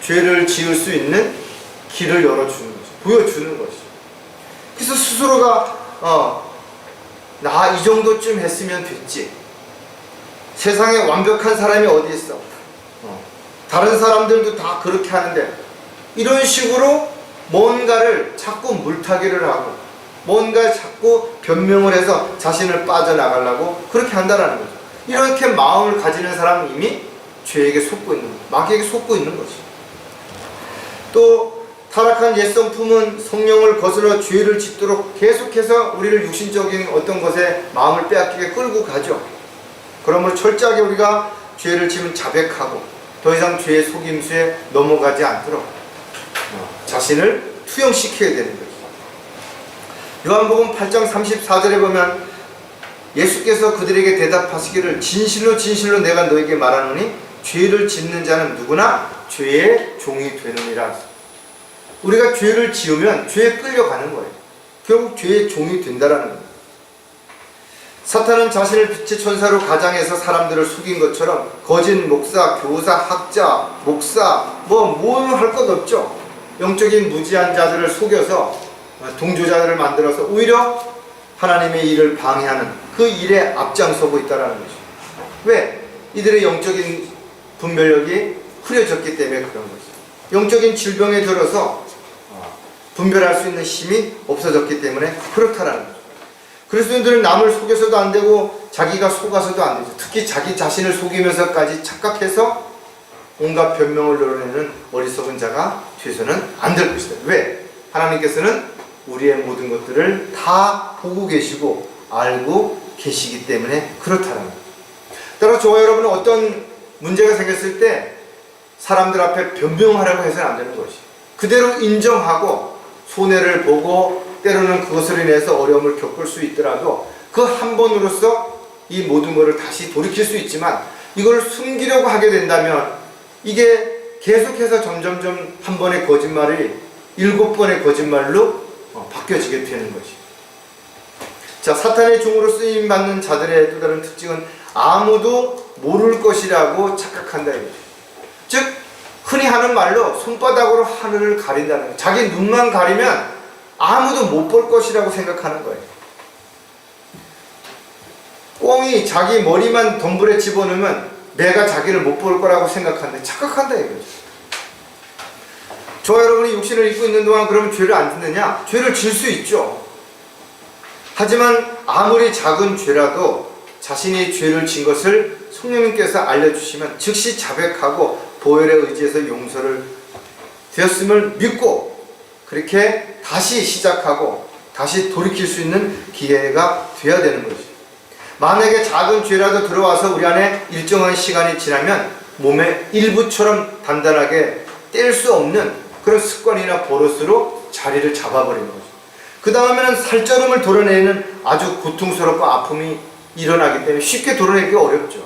죄를 지을 수 있는 길을 열어주는 거죠. 보여주는 것이죠. 그래서 스스로가 나 이 정도쯤 했으면 됐지. 세상에 완벽한 사람이 어디 있어. 다른 사람들도 다 그렇게 하는데, 이런 식으로 뭔가를 자꾸 물타기를 하고 뭔가 자꾸 변명을 해서 자신을 빠져나가려고 그렇게 한다는 거죠. 이렇게 마음을 가지는 사람은 이미 죄에게 속고 있는 거죠. 마귀에게 속고 있는 거죠. 또 타락한 옛 성품은 성령을 거슬러 죄를 짓도록 계속해서 우리를 육신적인 어떤 것에 마음을 빼앗기게 끌고 가죠. 그러므로 철저하게 우리가 죄를 지면 자백하고 더 이상 죄의 속임수에 넘어가지 않도록 자신을 투영시켜야 되는 거죠. 요한복음 8장 34절에 보면 예수께서 그들에게 대답하시기를 진실로 진실로 내가 너에게 말하노니 죄를 짓는 자는 누구나 죄의 종이 되느니라. 우리가 죄를 지으면 죄에 끌려가는 거예요. 결국 죄의 종이 된다라는 거예요. 사탄은 자신을 빛의 천사로 가장해서 사람들을 속인 것처럼 거짓 목사, 교사, 학자, 목사 뭐 할 것 없죠. 영적인 무지한 자들을 속여서 동조자들을 만들어서 오히려 하나님의 일을 방해하는 그 일에 앞장서고 있다는 거죠. 왜? 이들의 영적인 분별력이 흐려졌기 때문에 그런 거죠. 영적인 질병에 들어서 분별할 수 있는 힘이 없어졌기 때문에 그렇다라는 거죠. 그리스도인들은 남을 속여서도 안 되고 자기가 속아서도 안 되죠. 특히 자기 자신을 속이면서까지 착각해서 온갖 변명을 드러내는 어리석은 자가 되서는 안 될 것이다. 왜? 하나님께서는 우리의 모든 것들을 다 보고 계시고 알고 계시기 때문에 그렇다는 거죠. 따라서 저와 여러분은 어떤 문제가 생겼을 때 사람들 앞에 변명하려고 해서는 안 되는 것이, 그대로 인정하고 손해를 보고 때로는 그것으로 인해서 어려움을 겪을 수 있더라도 그 한 번으로서 이 모든 것을 다시 돌이킬 수 있지만, 이걸 숨기려고 하게 된다면 이게 계속해서 점점점 한 번의 거짓말이 7번의 거짓말로 바뀌어지게 되는 것이. 자, 사탄의 종으로 쓰임받는 자들의 또 다른 특징은 아무도 모를 것이라고 착각한다 이거죠. 즉 흔히 하는 말로 손바닥으로 하늘을 가린다는 거예요. 자기 눈만 가리면 아무도 못 볼 것이라고 생각하는 거예요. 꽁이 자기 머리만 덤불에 집어넣으면 내가 자기를 못 볼 거라고 생각하는데 착각한다 이거죠. 저와 여러분이 육신을 입고 있는 동안 그러면 죄를 안 짓느냐? 죄를 질 수 있죠. 하지만 아무리 작은 죄라도 자신이 죄를 진 것을 성령님께서 알려주시면 즉시 자백하고 보혈에 의지해서 용서를 되었음을 믿고 그렇게 다시 시작하고 다시 돌이킬 수 있는 기회가 되어야 되는 거죠. 만약에 작은 죄라도 들어와서 우리 안에 일정한 시간이 지나면 몸의 일부처럼 단단하게 뗄 수 없는 그런 습관이나 버릇으로 자리를 잡아버리는 거죠. 그 다음에는 살쪄름을 도려내는 아주 고통스럽고 아픔이 일어나기 때문에 쉽게 도려내기 어렵죠.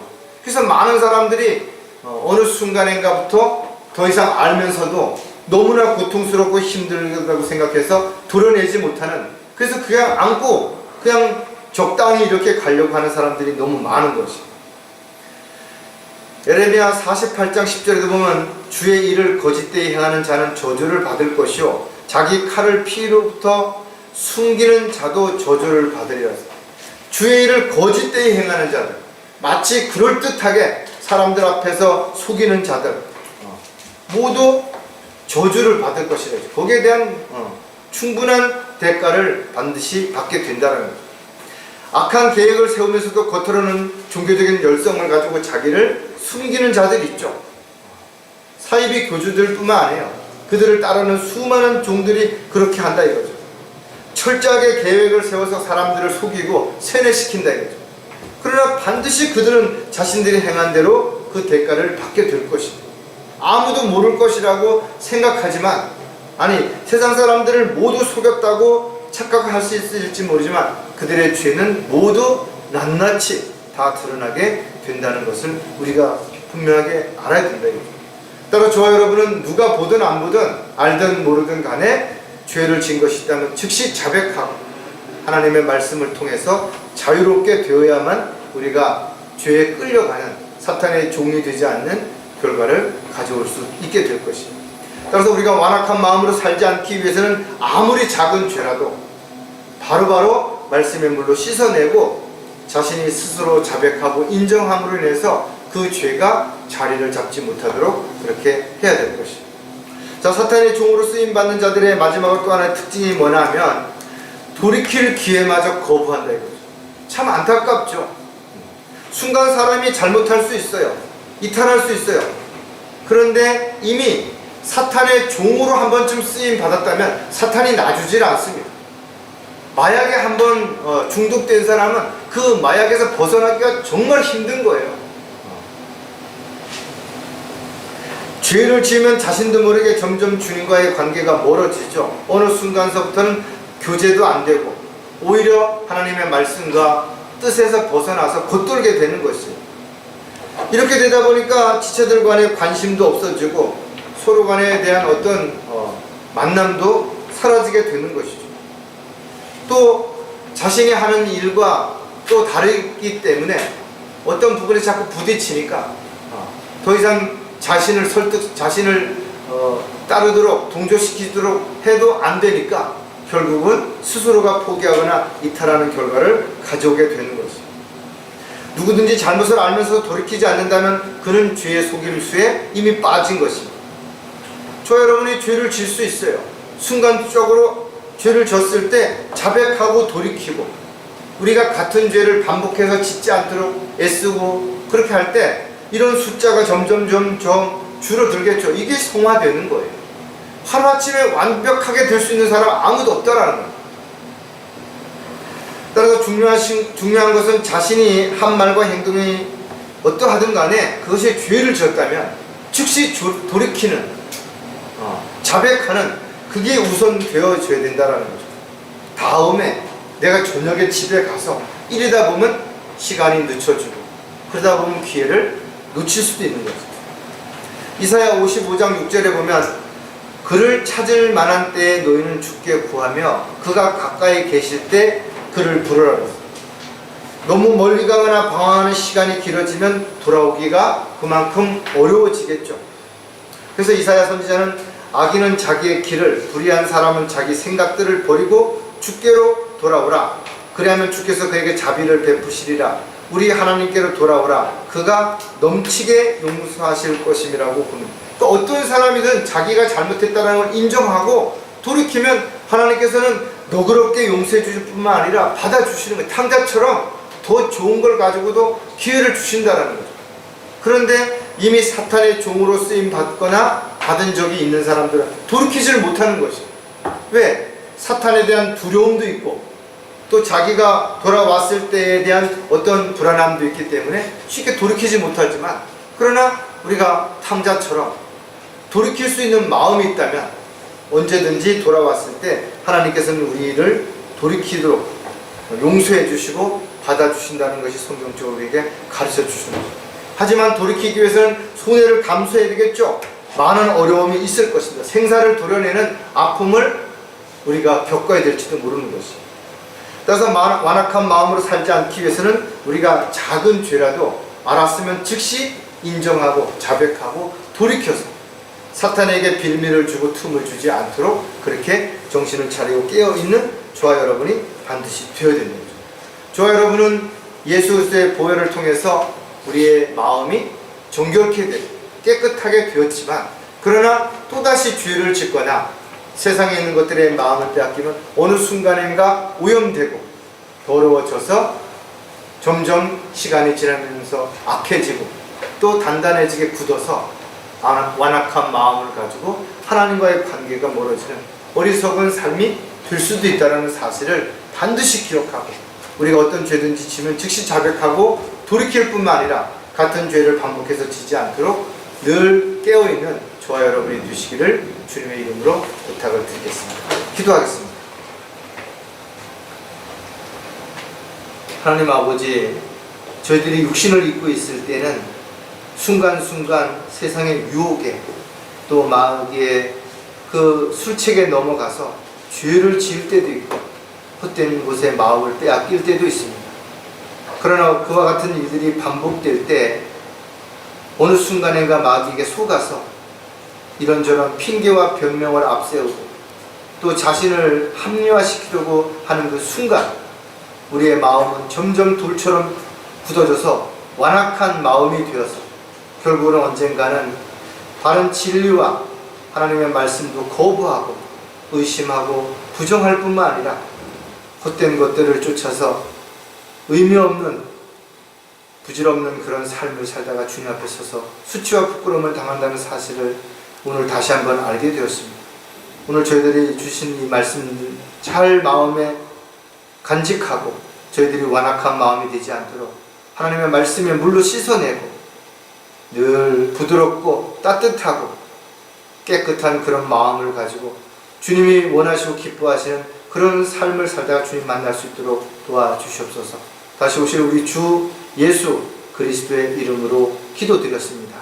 그래서 많은 사람들이 어느 순간인가부터 더 이상 알면서도 너무나 고통스럽고 힘들다고 생각해서 도려내지 못하는, 그래서 그냥 안고 그냥 적당히 이렇게 가려고 하는 사람들이 너무 많은 것이. 예레미야 48장 10절에도 보면 주의 일을 거짓되이 행하는 자는 저주를 받을 것이요 자기 칼을 피로부터 숨기는 자도 저주를 받으리라. 주의 일을 거짓되이 행하는 자들, 마치 그럴듯하게 사람들 앞에서 속이는 자들 모두 저주를 받을 것이라. 거기에 대한 충분한 대가를 반드시 받게 된다는 거죠. 악한 계획을 세우면서도 겉으로는 종교적인 열성을 가지고 자기를 숨기는 자들이 있죠. 사이비 교주들 뿐만 아니에요. 그들을 따르는 수많은 종들이 그렇게 한다 이거죠. 철저하게 계획을 세워서 사람들을 속이고 세뇌시킨다 이거죠. 그러나 반드시 그들은 자신들이 행한 대로 그 대가를 받게 될 것입니다. 아무도 모를 것이라고 생각하지만, 아니 세상 사람들을 모두 속였다고 착각할 수 있을지 모르지만 그들의 죄는 모두 낱낱이 다 드러나게 된다는 것을 우리가 분명하게 알아야 된다. 따라 저와 여러분은 누가 보든 안 보든 알든 모르든 간에 죄를 진 것이 있다면 즉시 자백하고 하나님의 말씀을 통해서 자유롭게 되어야만 우리가 죄에 끌려가는 사탄의 종이 되지 않는 결과를 가져올 수 있게 될 것입니다. 따라서 우리가 완악한 마음으로 살지 않기 위해서는 아무리 작은 죄라도 바로바로 말씀의 물로 씻어내고 자신이 스스로 자백하고 인정함으로 인해서 그 죄가 자리를 잡지 못하도록 그렇게 해야 될 것입니다. 자, 사탄의 종으로 쓰임받는 자들의 마지막으로 또 하나의 특징이 뭐냐 하면 돌이킬 기회마저 거부한다 이거죠. 참 안타깝죠. 순간 사람이 잘못할 수 있어요. 이탈할 수 있어요. 그런데 이미 사탄의 종으로 한 번쯤 쓰임 받았다면 사탄이 놔주질 않습니다. 마약에 한번 중독된 사람은 그 마약에서 벗어나기가 정말 힘든 거예요. 죄를 지으면 자신도 모르게 점점 주님과의 관계가 멀어지죠. 어느 순간서부터는 교제도 안 되고 오히려 하나님의 말씀과 뜻에서 벗어나서 겉돌게 되는 것이에요. 이렇게 되다 보니까 지체들 간의 관심도 없어지고 서로 간에 대한 어떤 만남도 사라지게 되는 것이죠. 또 자신이 하는 일과 또 다르기 때문에 어떤 부분에 자꾸 부딪히니까 더 이상 자신을 따르도록 동조시키도록 해도 안 되니까 결국은 스스로가 포기하거나 이탈하는 결과를 가져오게 되는 것이죠. 누구든지 잘못을 알면서 돌이키지 않는다면 그는 죄의 속임수에 이미 빠진 것입니다. 저 여러분이 죄를 질 수 있어요. 순간적으로 죄를 졌을 때 자백하고 돌이키고 우리가 같은 죄를 반복해서 짓지 않도록 애쓰고 그렇게 할 때 이런 숫자가 점점 줄어들겠죠. 이게 성화되는 거예요. 하루아침에 완벽하게 될 수 있는 사람 아무도 없다라는 거예요. 따라서 중요한 것은 자신이 한 말과 행동이 어떠하든 간에 그것이 죄를 지었다면 즉시 돌이키는 자백하는 그게 우선 되어져야 된다는 거죠. 다음에 내가 저녁에 집에 가서 이러다 보면 시간이 늦춰지고 그러다 보면 기회를 놓칠 수도 있는 거죠. 이사야 55장 6절에 보면 그를 찾을 만한 때에 너희는 주께 구하며 그가 가까이 계실 때 그를 부르라. 너무 멀리 가거나 방황하는 시간이 길어지면 돌아오기가 그만큼 어려워지겠죠. 그래서 이사야 선지자는 악인은 자기의 길을, 불의한 사람은 자기 생각들을 버리고 주께로 돌아오라. 그리하면 주께서 그에게 자비를 베푸시리라. 우리 하나님께로 돌아오라. 그가 넘치게 용서하실 것임이라고 봅니다. 또 어떤 사람이든 자기가 잘못했다는 걸 인정하고 돌이키면 하나님께서는 너그럽게 용서해 주실 뿐만 아니라 받아주시는 거예요. 탕자처럼 더 좋은 걸 가지고도 기회를 주신다는 거죠. 그런데 이미 사탄의 종으로 쓰임 받거나 받은 적이 있는 사람들은 돌이키지를 못하는 것이에요. 왜? 사탄에 대한 두려움도 있고 또 자기가 돌아왔을 때에 대한 어떤 불안함도 있기 때문에 쉽게 돌이키지 못하지만, 그러나 우리가 탕자처럼 돌이킬 수 있는 마음이 있다면 언제든지 돌아왔을 때 하나님께서는 우리를 돌이키도록 용서해 주시고 받아주신다는 것이 성경적으로 우리에게 가르쳐 주시는 거죠. 하지만 돌이키기 위해서는 손해를 감수해야 되겠죠. 많은 어려움이 있을 것입니다. 생사를 도려내는 아픔을 우리가 겪어야 될지도 모르는 것이죠. 따라서 완악한 마음으로 살지 않기 위해서는 우리가 작은 죄라도 알았으면 즉시 인정하고 자백하고 돌이켜서 사탄에게 빌미를 주고 틈을 주지 않도록 그렇게 정신을 차리고 깨어있는 저와 여러분이 반드시 되어야 되는 거죠. 저와 여러분은 예수 그리스도의 보혈을 통해서 우리의 마음이 정결케 되고 깨끗하게 되었지만, 그러나 또다시 죄를 짓거나 세상에 있는 것들의 마음을 빼앗기면 어느 순간인가 오염되고 더러워져서 점점 시간이 지나면서 악해지고 또 단단해지게 굳어서 완악한 마음을 가지고 하나님과의 관계가 멀어지는 어리석은 삶이 될 수도 있다는 사실을 반드시 기억하고, 우리가 어떤 죄든지 지면 즉시 자백하고 돌이킬 뿐만 아니라 같은 죄를 반복해서 지지 않도록 늘 깨어있는 저와 여러분이 되시기를 주님의 이름으로 부탁을 드리겠습니다. 기도하겠습니다. 하나님 아버지, 저희들이 육신을 입고 있을 때는 순간순간 세상의 유혹에 또 마귀의 그 술책에 넘어가서 죄를 지을 때도 있고 헛된 곳에 마음을 빼앗길 때도 있습니다. 그러나 그와 같은 일들이 반복될 때 어느 순간인가 마귀에게 속아서 이런저런 핑계와 변명을 앞세우고 또 자신을 합리화시키려고 하는 그 순간 우리의 마음은 점점 돌처럼 굳어져서 완악한 마음이 되어서 결국은 언젠가는 바른 진리와 하나님의 말씀도 거부하고 의심하고 부정할 뿐만 아니라 헛된 것들을 쫓아서 의미 없는 부질없는 그런 삶을 살다가 주님 앞에 서서 수치와 부끄러움을 당한다는 사실을 오늘 다시 한번 알게 되었습니다. 오늘 저희들이 주신 이 말씀 잘 마음에 간직하고 저희들이 완악한 마음이 되지 않도록 하나님의 말씀에 물로 씻어내고 늘 부드럽고 따뜻하고 깨끗한 그런 마음을 가지고 주님이 원하시고 기뻐하시는 그런 삶을 살다가 주님 만날 수 있도록 도와주시옵소서. 다시 오실 우리 주 예수 그리스도의 이름으로 기도드렸습니다.